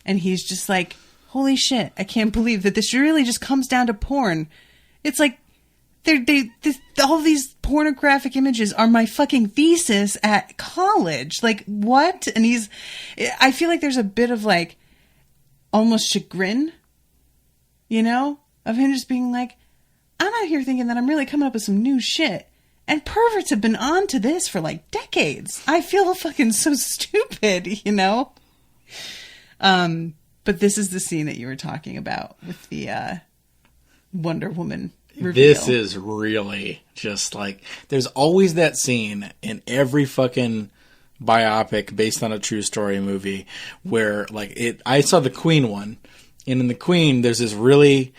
And he's just like, holy shit, I can't believe that this really just comes down to porn. It's like, all these pornographic images are my fucking thesis at college. Like, what? And I feel like there's a bit of like almost chagrin, you know, of him just being like, I'm out here thinking that I'm really coming up with some new shit. And perverts have been on to this for like decades. I feel fucking so stupid, you know? But this is the scene that you were talking about with the Wonder Woman reveal. This is really just like, there's always that scene in every fucking biopic based on a true story movie where like I saw the Queen one, and in the Queen there's this really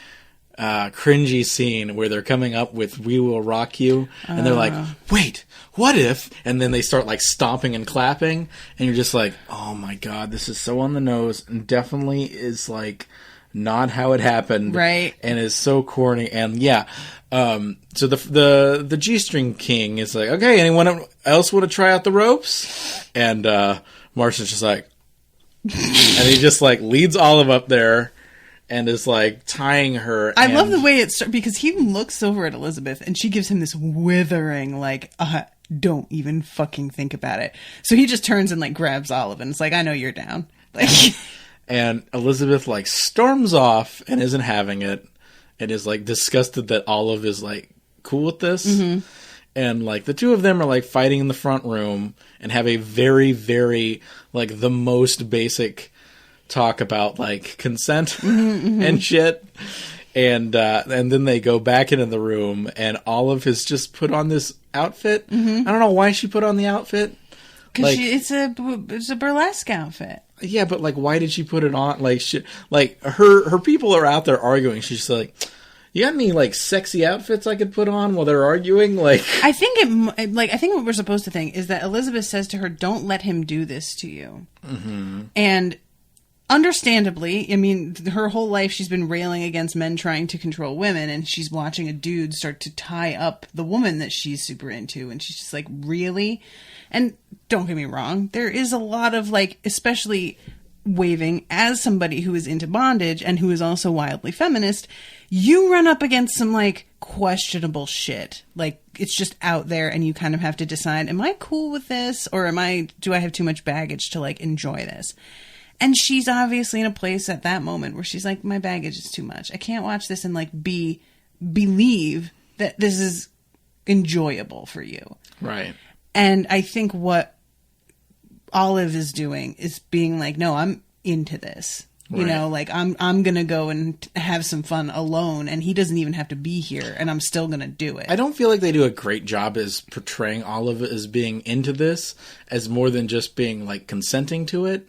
cringy scene where they're coming up with "We Will Rock You," and they're like, wait, what if? And then they start like stomping and clapping, and you're just like, oh my God, this is so on the nose, and definitely is like not how it happened, right? And is so corny. And yeah, so the G-string king is like, okay, anyone else want to try out the ropes? And Marsten's just like, and he just like leads Olive up there and is like tying her. I love the way it's because he looks over at Elizabeth and she gives him this withering like, don't even fucking think about it. So he just turns and like grabs Olive and it's like, I know you're down. Like. And Elizabeth like storms off and isn't having it and is like disgusted that Olive is like cool with this. Mm-hmm. And like the two of them are like fighting in the front room and have a very, very like the most basic talk about like consent mm-hmm. and shit. And then they go back into the room and Olive has just put on this outfit. Mm-hmm. I don't know why she put on the outfit. Because it's a burlesque outfit. Yeah, but like, why did she put it on? Like, her people are out there arguing. She's like, You got any, like, sexy outfits I could put on while they're arguing? Like, I think I think what we're supposed to think is that Elizabeth says to her, "Don't let him do this to you." Mm-hmm. And understandably, I mean, her whole life she's been railing against men trying to control women, and she's watching a dude start to tie up the woman that she's super into, and she's just like, really? And don't get me wrong, there is a lot of, like, especially waving as somebody who is into bondage and who is also wildly feminist, you run up against some, like, questionable shit. Like, it's just out there, and you kind of have to decide, am I cool with this, or do I have too much baggage to, like, enjoy this? And she's obviously in a place at that moment where she's like, my baggage is too much. I can't watch this and, like, believe that this is enjoyable for you. right. And I think what Olive is doing is being like, no, I'm into this. Right. You know, like, I'm going to go and have some fun alone, and he doesn't even have to be here, and I'm still going to do it. I don't feel like they do a great job as portraying Olive as being into this, as more than just being, like, consenting to it.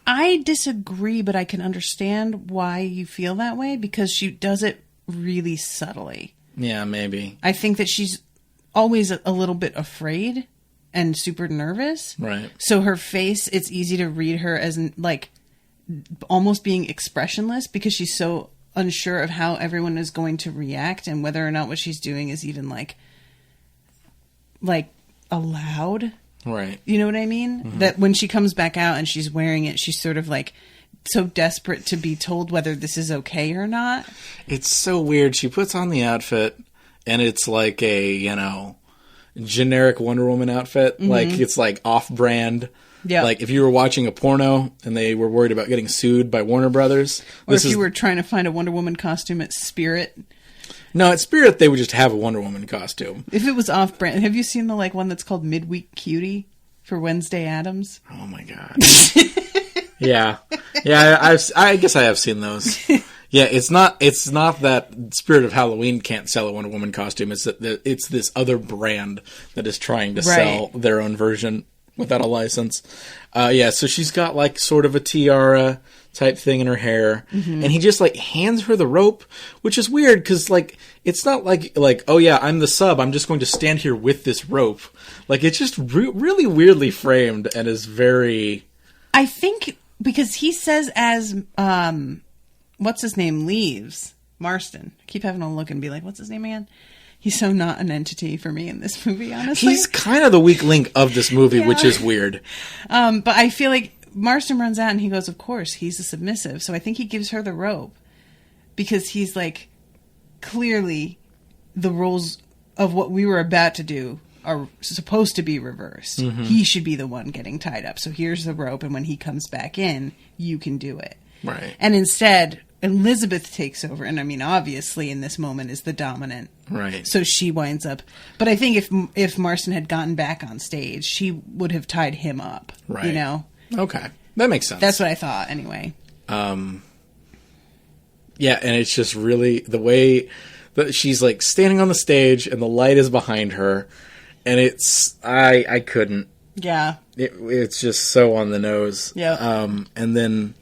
I disagree, but I can understand why you feel that way, because she does it really subtly. Yeah, maybe. I think that she's always a little bit afraid and super nervous. Right. So her face, it's easy to read her as, like, almost being expressionless, because she's so unsure of how everyone is going to react and whether or not what she's doing is even, like allowed. Right. You know what I mean? Mm-hmm. That when she comes back out and she's wearing it, she's sort of, like, so desperate to be told whether this is okay or not. It's so weird. She puts on the outfit, and it's like a, you know, generic Wonder Woman outfit. Mm-hmm. Like, it's, like, off-brand. Yeah. Like, if you were watching a porno and they were worried about getting sued by Warner Brothers. Or if you were trying to find a Wonder Woman costume at Spirit. No, at Spirit, they would just have a Wonder Woman costume. If it was off-brand. Have you seen the, like, one that's called Midweek Cutie for Wednesday Addams? Oh, my God. Yeah. Yeah, I guess I have seen those. Yeah, it's not that Spirit of Halloween can't sell a Wonder Woman costume. It's that it's this other brand that is trying to sell their own version without a license. Yeah, so she's got, like, sort of a tiara type thing in her hair, and he just, like, hands her the rope, which is weird because, like, it's not like oh yeah, I'm the sub, I'm just going to stand here with this rope. Like, it's just really weirdly framed and is very. I think because he says as what's his name leaves, Marsten. I keep having to look and be like, what's his name again? He's so not an entity for me in this movie, honestly. He's kind of the weak link of this movie, which is weird. But I feel like Marsten runs out and he goes, of course, he's a submissive. So I think he gives her the rope because he's like, clearly the roles of what we were about to do are supposed to be reversed. Mm-hmm. He should be the one getting tied up. So here's the rope. And when he comes back in, you can do it. Right. And instead, Elizabeth takes over. And I mean, obviously in this moment is the dominant. Right. So she winds up. But I think if Marsten had gotten back on stage, she would have tied him up. Right. You know? Okay. That makes sense. That's what I thought anyway. Yeah, and it's just really the way that she's, like, standing on the stage and the light is behind her. And it's, I couldn't. Yeah. It's just so on the nose. Yeah. And then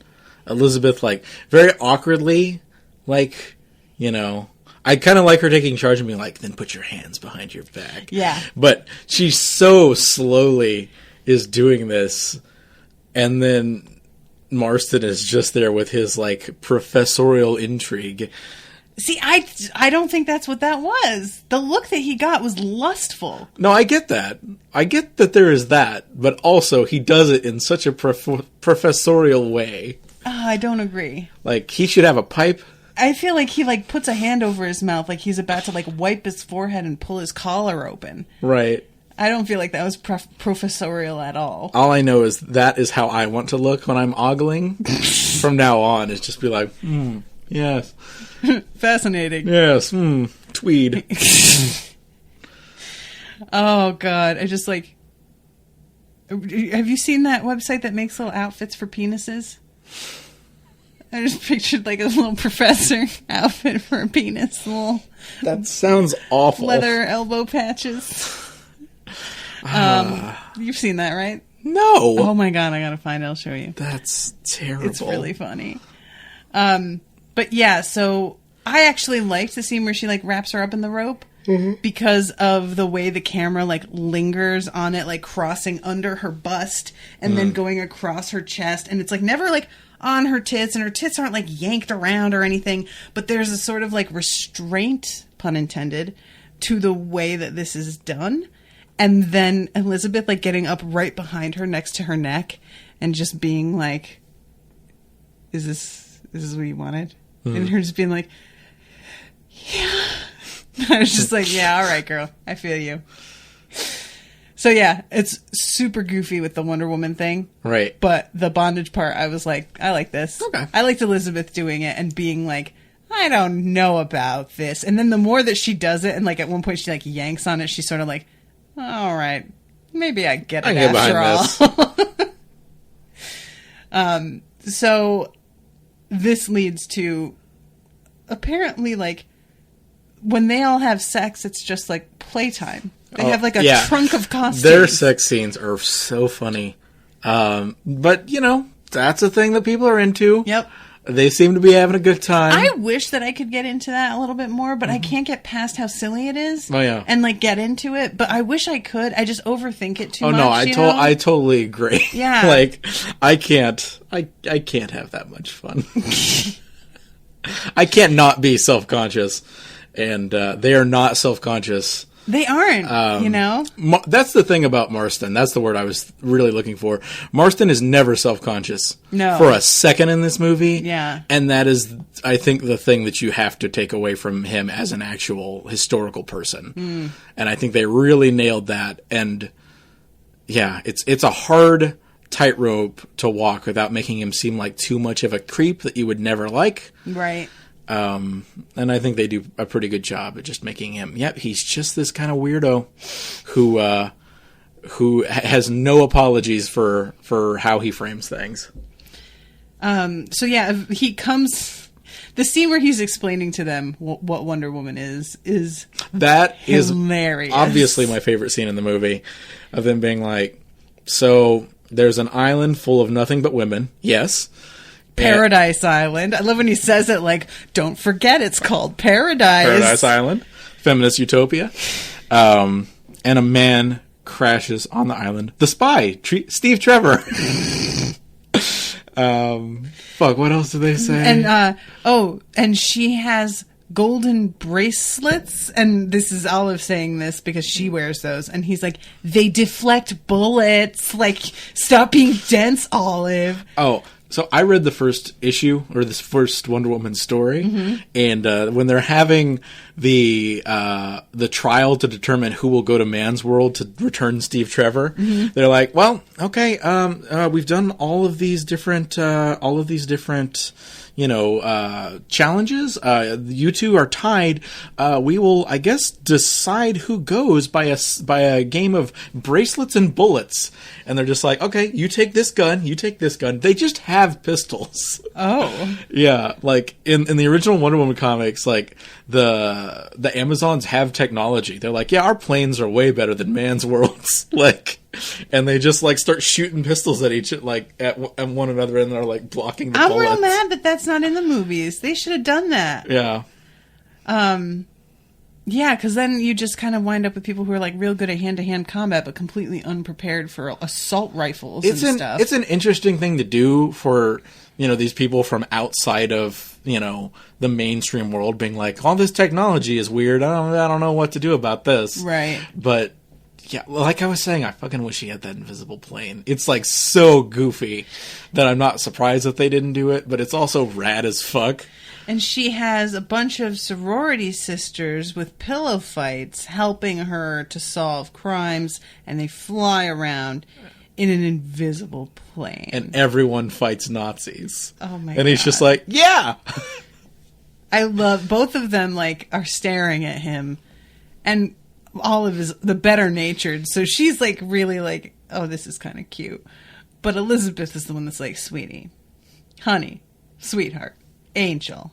Elizabeth, like, very awkwardly, like, you know, I kind of like her taking charge and being like, then put your hands behind your back. Yeah. But she so slowly is doing this. And then Marsten is just there with his, like, professorial intrigue. See, I don't think that's what that was. The look that he got was lustful. No, I get that. I get that there is that, but also he does it in such a professorial way. I don't agree. Like, he should have a pipe. I feel like he, like, puts a hand over his mouth like he's about to, like, wipe his forehead and pull his collar open. Right. I don't feel like that was professorial at all. All I know is that is how I want to look when I'm ogling. From now on, is just be like, yes. Fascinating. Yes, tweed. Oh, God. I just, like... Have you seen that website that makes little outfits for penises? I just pictured, like, a little professor outfit for a penis. Little that sounds awful. Leather elbow patches. You've seen that, right? No. Oh, my God. I gotta find it. I'll show you. That's terrible. It's really funny. But, yeah, so I actually liked the scene where she like wraps her up in the rope because of the way the camera like lingers on it, like crossing under her bust and then going across her chest, and it's like never like on her tits, and her tits aren't like yanked around or anything, but there's a sort of like restraint, pun intended, to the way that this is done. And then Elizabeth like getting up right behind her next to her neck and just being like, is this what you wanted? And her just being like, yeah. I was just like, yeah, all right, girl. I feel you. So yeah, it's super goofy with the Wonder Woman thing. Right. But the bondage part, I was like, I like this. Okay. I liked Elizabeth doing it and being like, I don't know about this. And then the more that she does it, and like at one point she like yanks on it, she's sort of like, all right, maybe I get it after all. So this leads to apparently like when they all have sex, it's just like playtime. They have like a trunk of costumes. Their sex scenes are so funny. But, you know, that's a thing that people are into. Yep. They seem to be having a good time. I wish that I could get into that a little bit more, but I can't get past how silly it is. Oh, yeah. And, like, get into it. But I wish I could. I just overthink it too much. Oh, no, I totally agree. Yeah. Like, I can't have that much fun. I can't not be self-conscious. And they are not self-conscious. They aren't, you know? That's the thing about Marsten. That's the word I was really looking for. Marsten is never self-conscious. No. For a second in this movie. Yeah. And that is, I think, the thing that you have to take away from him as an actual historical person. And I think they really nailed that. And, yeah, it's a hard tightrope to walk without making him seem like too much of a creep that you would never like. Right. And I think they do a pretty good job at just making him, he's just this kind of weirdo who has no apologies for how he frames things. So yeah, he comes, the scene where he's explaining to them what Wonder Woman is that hilarious. Is obviously my favorite scene in the movie, of them being like, so there's an island full of nothing but women. Yes. Paradise Island. I love when he says it like, don't forget it's called Paradise. Paradise Island. Feminist utopia. And a man crashes on the island. The spy, Steve Trevor. What else do they say? And, and she has golden bracelets, and this is Olive saying this because she wears those, and he's like, they deflect bullets. Like, stop being dense, Olive. Oh, so I read the first issue, or this first Wonder Woman story, and when they're having the trial to determine who will go to Man's World to return Steve Trevor, they're like, well, okay, we've done all of these different challenges. You two are tied. We will, I guess, decide who goes by a game of bracelets and bullets. And they're just like, okay, you take this gun, you take this gun. They just have pistols. Oh. Yeah, like in the original Wonder Woman comics, like the Amazons have technology. They're like, yeah, our planes are way better than Man's Worlds. Like, and they just like start shooting pistols at at one another, and they're like blocking the bullets. I'm real mad that that's not in the movies. They should have done that. Yeah. Yeah, because then you just kind of wind up with people who are like real good at hand-to-hand combat, but completely unprepared for assault rifles and stuff. It's an interesting thing to do for, these people from outside of, the mainstream world, being like, all this technology is weird. I don't know what to do about this. Right. But yeah, like I was saying, I fucking wish he had that invisible plane. It's like so goofy that I'm not surprised that they didn't do it, but it's also rad as fuck. And she has a bunch of sorority sisters with pillow fights helping her to solve crimes, and they fly around in an invisible plane. And everyone fights Nazis. Oh my god. And he's just like, yeah! I love, both of them like are staring at him, and Olive is the better natured, so she's like really like, oh, this is kind of cute. But Elizabeth is the one that's like, sweetie, honey, sweetheart, angel,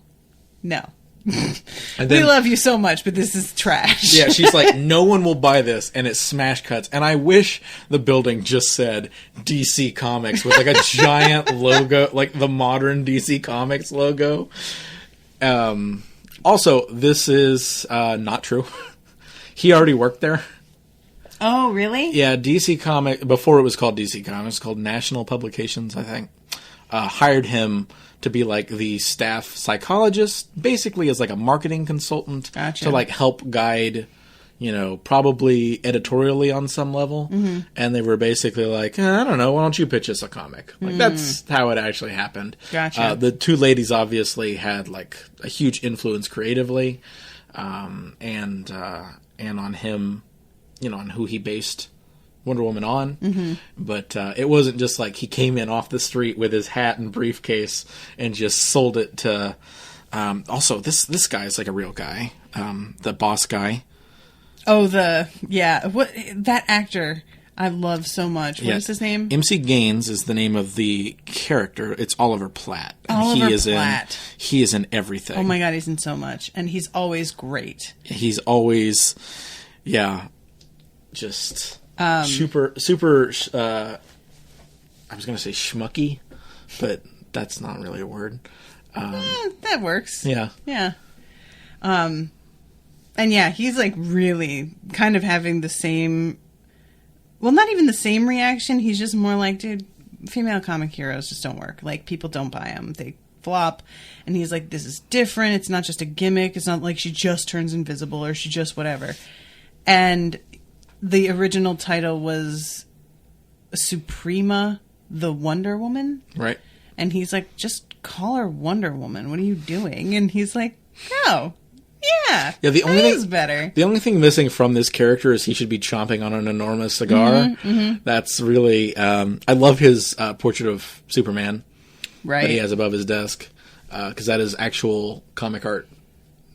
no. And then, we love you so much, but this is trash. Yeah, she's like, no one will buy this, and it smash cuts. And I wish the building just said DC Comics with like a giant logo, like the modern DC Comics logo. Also, this is not true. He already worked there. Oh, really? Yeah, DC Comics, before it was called DC Comics, called National Publications, I think, hired him to be like the staff psychologist, basically as like a marketing consultant. Gotcha. To like help guide, probably editorially on some level. Mm-hmm. And they were basically like, I don't know, why don't you pitch us a comic? Like that's how it actually happened. Gotcha. The two ladies obviously had like a huge influence creatively, and on him, on who he based Wonder Woman on. Mm-hmm. But it wasn't just like he came in off the street with his hat and briefcase and just sold it to... also, this guy is like a real guy. The boss guy. Oh, that actor I love so much. What is his name? MC Gaines is the name of the character. It's Oliver Platt. And Oliver Platt. He is in everything. Oh my god, he's in so much. And he's always great. He's always... Yeah. Just super, I was going to say schmucky, but that's not really a word. That works. Yeah. Yeah. And yeah, he's like really kind of having the same, well, not even the same reaction. He's just more like, dude, female comic heroes just don't work. Like, people don't buy them. They flop. And he's like, this is different. It's not just a gimmick. It's not like she just turns invisible or she just whatever. And the original title was Suprema, the Wonder Woman. Right. And he's like, just call her Wonder Woman. What are you doing? And he's like, no. Yeah. Yeah, the only thing is better. The only thing missing from this character is he should be chomping on an enormous cigar. Mm-hmm, mm-hmm. That's really... I love his portrait of Superman that he has above his desk, because that is actual comic art,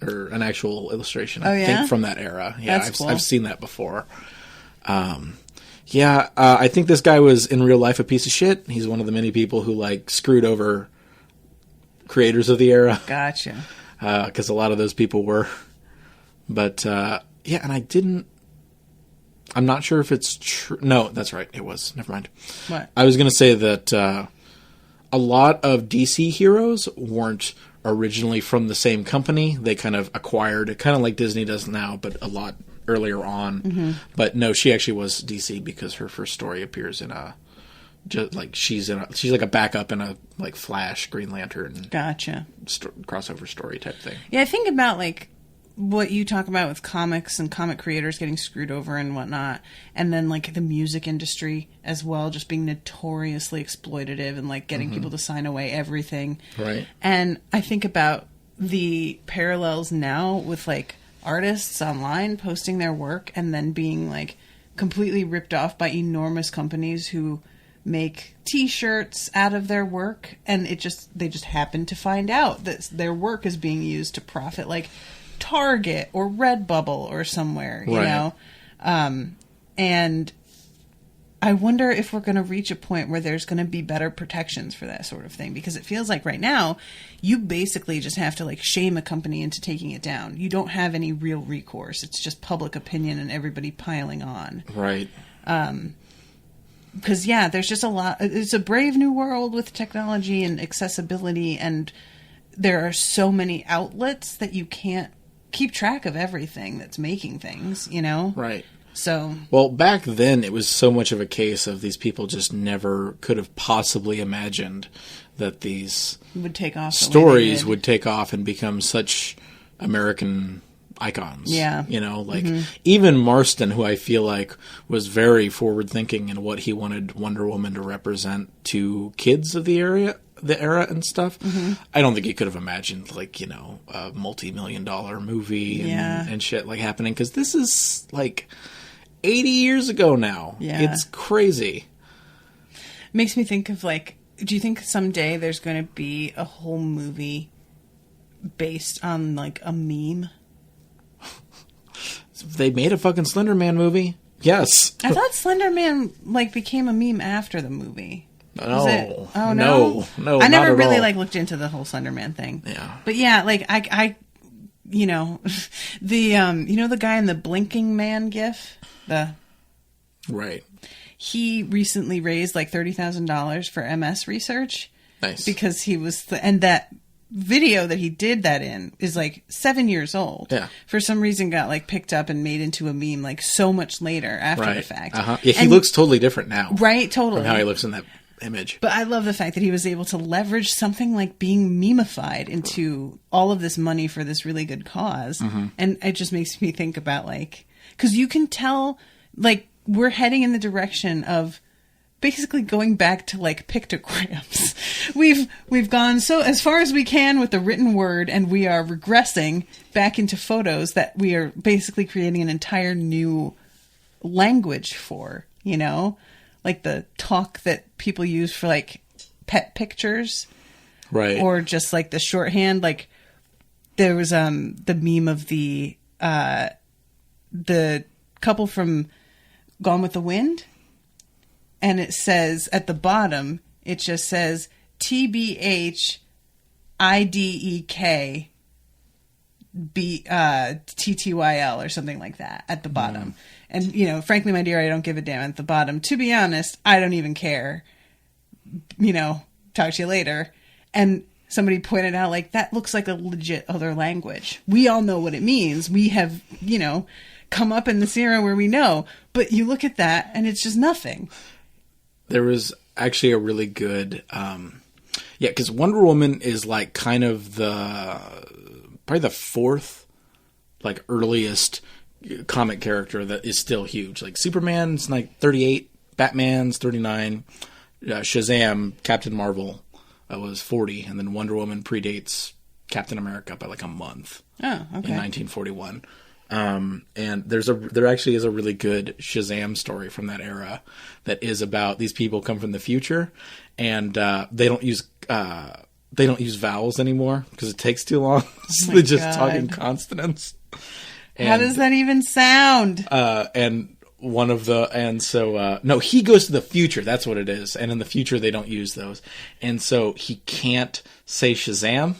or an actual illustration, I think, from that era. Yeah, cool. I've seen that before. I think this guy was in real life a piece of shit. He's one of the many people who like screwed over creators of the era. Gotcha. Because a lot of those people were. But and I'm not sure if it's true. No, that's right. It was. Never mind. What? I was going to say that a lot of DC heroes weren't originally from the same company. They kind of acquired, kind of like Disney does now, but a lot earlier on. Mm-hmm. But no, she actually was DC because her first story appears in she's like a backup in a like Flash, Green Lantern, gotcha, crossover story type thing. Yeah, I think about like what you talk about with comics and comic creators getting screwed over and whatnot, and then like the music industry as well, just being notoriously exploitative and like getting people to sign away everything. Right. And I think about the parallels now with like artists online posting their work and then being like completely ripped off by enormous companies who make t-shirts out of their work, and they just happen to find out that their work is being used to profit, like Target or Redbubble or somewhere, you know? And I wonder if we're going to reach a point where there's going to be better protections for that sort of thing, because it feels like right now you basically just have to like shame a company into taking it down. You don't have any real recourse. It's just public opinion and everybody piling on. Right. Because, yeah, there's just a lot. It's a brave new world with technology and accessibility, and there are so many outlets that you can't keep track of everything that's making things, you know? Right. So. Well, back then, it was so much of a case of these people just never could have possibly imagined that these would take off. Stories would take off and become such American icons. Yeah. You know, like even Marsten, who I feel like was very forward thinking in what he wanted Wonder Woman to represent to kids of the era and stuff. I don't think he could have imagined like, you know, a multi-million-dollar movie and shit like happening, because this is like 80 years ago now. Yeah. It's crazy. Makes me think of like, do you think someday there's going to be a whole movie based on like a meme? They made a fucking Slender Man movie. Yes. I thought Slender Man like became a meme after the movie. No. Oh no. No. I never really all. like looked into the whole Slender Man thing. Yeah. But yeah, like I you know, the you know the guy in the Blinking Man gif? Right. He recently raised like $30,000 for MS research. Nice. Because he was and that video that he did that in is like 7 years old. Yeah. For some reason got like picked up and made into a meme like so much later after the fact. Yeah, he looks totally different now. Right, totally. From how he looks in that image. But I love the fact that he was able to leverage something like being memeified into all of this money for this really good cause. Mm-hmm. And it just makes me think about like, because you can tell like we're heading in the direction of basically going back to like pictograms. We've gone so as far as we can with the written word, and we are regressing back into photos that we are basically creating an entire new language for, you know, like the talk that people use for like pet pictures, right? Or just like the shorthand. Like there was the meme of the couple from Gone with the Wind. And it says at the bottom, it just says TBH IDEK TTYL or something like that at the bottom. And, you know, frankly, my dear, I don't give a damn at the bottom. To be honest, I don't even care. You know, talk to you later. And somebody pointed out, like, that looks like a legit other language. We all know what it means. We have, you know, come up in this era where we know. But you look at that and it's just nothing. There was actually a really good, because Wonder Woman is like kind of probably the fourth, like earliest comic character that is still huge. Like Superman's like 38, Batman's 39, Shazam, Captain Marvel was 40, and then Wonder Woman predates Captain America by like a month. Oh, okay. In 1941. And there actually is a really good Shazam story from that era that is about these people come from the future, and they don't use vowels anymore because it takes too long. So they just talk in consonants. And, how does that even sound? No, he goes to the future. That's what it is. And in the future, they don't use those. And so he can't say Shazam.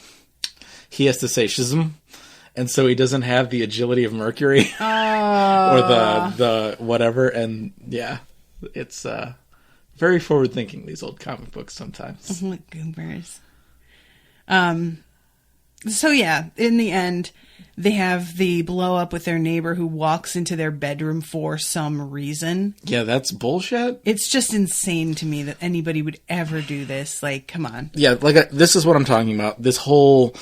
He has to say Shazam. And so he doesn't have the agility of Mercury or the whatever. And yeah, it's very forward thinking, these old comic books sometimes. Like goobers. So yeah, in the end, they have the blow up with their neighbor who walks into their bedroom for some reason. Yeah, that's bullshit. It's just insane to me that anybody would ever do this. Like, come on. Yeah, this is what I'm talking about. This whole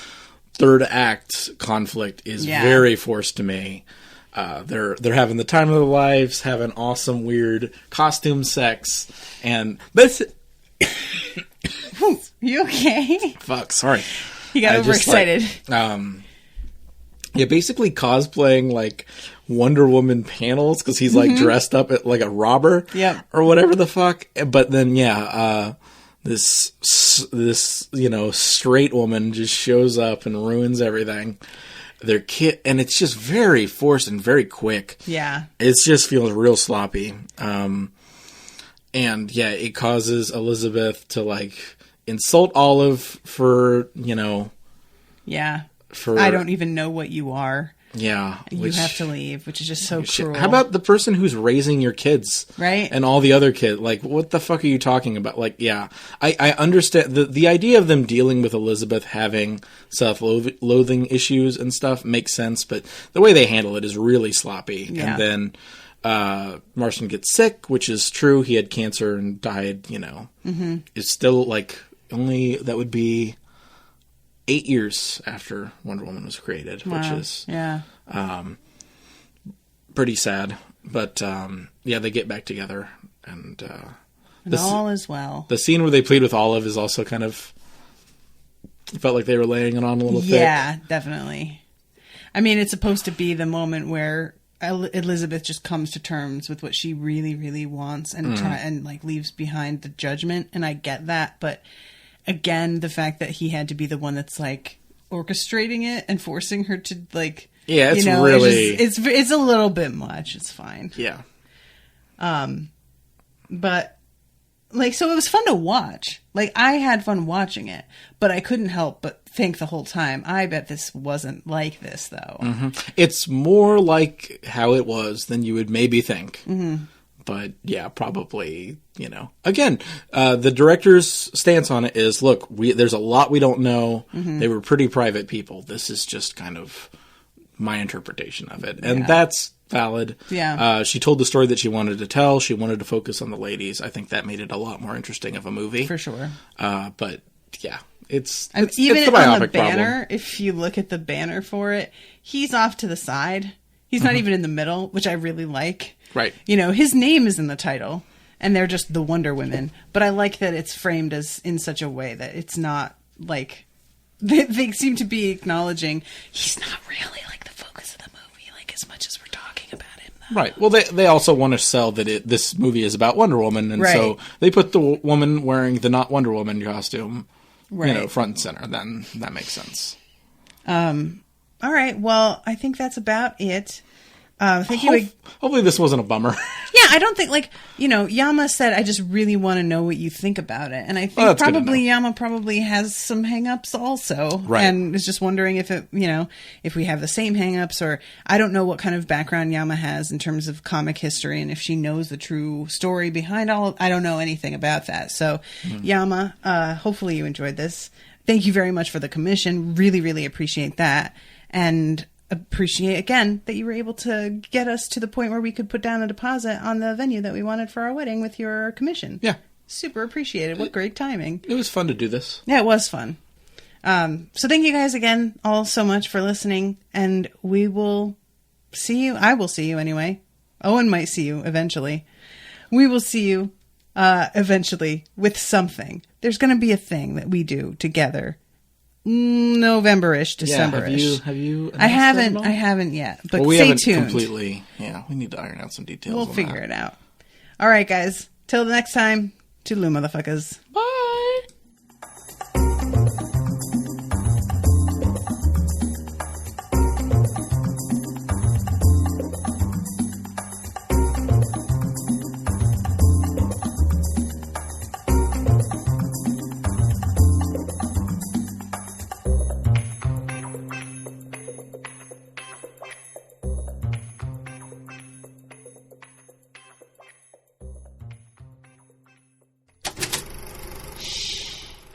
third act conflict is very forced to me. They're having the time of their lives, having awesome, weird costume sex, and this. You okay? Fuck, sorry. You got overexcited. Basically cosplaying like Wonder Woman panels because he's like dressed up like a robber, or whatever the fuck. But then, this straight woman just shows up and ruins everything. Their kid, and it's just very forced and very quick. Yeah, it just feels real sloppy. And yeah, it causes Elizabeth to like insult Olive for I don't even know what you are. Yeah. You have to leave, which is just so cruel. How about the person who's raising your kids? Right. And all the other kids. Like, what the fuck are you talking about? Like, yeah. I understand. The idea of them dealing with Elizabeth having self-loathing issues and stuff makes sense, but the way they handle it is really sloppy. Yeah. And then Marsten gets sick, which is true. He had cancer and died, It's still, like, only that would be 8 years after Wonder Woman was created, which is pretty sad. But they get back together, and all is well. The scene where they plead with Olive is also kind of felt like they were laying it on a little thick. Yeah, definitely. I mean, it's supposed to be the moment where Elizabeth just comes to terms with what she really, really wants and leaves behind the judgment, and I get that, but. Again, the fact that he had to be the one that's like orchestrating it and forcing her to like, it's really, it's a little bit much. It's fine. Yeah. But like, so it was fun to watch. Like I had fun watching it, but I couldn't help but think the whole time, I bet this wasn't like this though. Mm-hmm. It's more like how it was than you would maybe think. Mm-hmm. But yeah, probably, again, the director's stance on it is, look, there's a lot we don't know. They were pretty private people. This is just kind of my interpretation of it. And that's valid. Yeah. She told the story that she wanted to tell. She wanted to focus on the ladies. I think that made it a lot more interesting of a movie. For sure. But yeah, it's even the biopic on the banner, problem. if you look at the banner for it, he's off to the side. He's not even in the middle, which I really like. Right. His name is in the title, and they're just the Wonder Women. But I like that it's framed as in such a way that it's not like they seem to be acknowledging he's not really like the focus of the movie, like as much as we're talking about him. Though. Right. Well, they also want to sell that this movie is about Wonder Woman, and so they put the woman wearing the not Wonder Woman costume, front and center. Then that makes sense. All right. Well, I think that's about it. Thank you. Hopefully this wasn't a bummer. Yeah, I don't think, Yama said, I just really want to know what you think about it. And I think probably Yama probably has some hang-ups also. Right. And is just wondering if if we have the same hang-ups, or I don't know what kind of background Yama has in terms of comic history, and if she knows the true story behind I don't know anything about that. So, Yama, hopefully you enjoyed this. Thank you very much for the commission. Really, really appreciate that. And appreciate again that you were able to get us to the point where we could put down a deposit on the venue that we wanted for our wedding with your commission. Yeah. Super appreciated. What great timing. It was fun to do this. Yeah, it was fun. So thank you guys again all so much for listening, and we will see you. I will see you anyway. Owen might see you eventually. We will see you eventually with something. There's going to be a thing that we do together. November-ish, December-ish. Yeah, have you I haven't yet, but we stay haven't tuned. completely. Yeah, we need to iron out some details. We'll figure it out. All right, guys. Till the next time. Toodaloo, motherfuckers. Bye.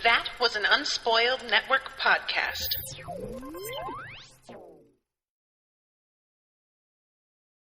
That was an Unspoiled Network podcast.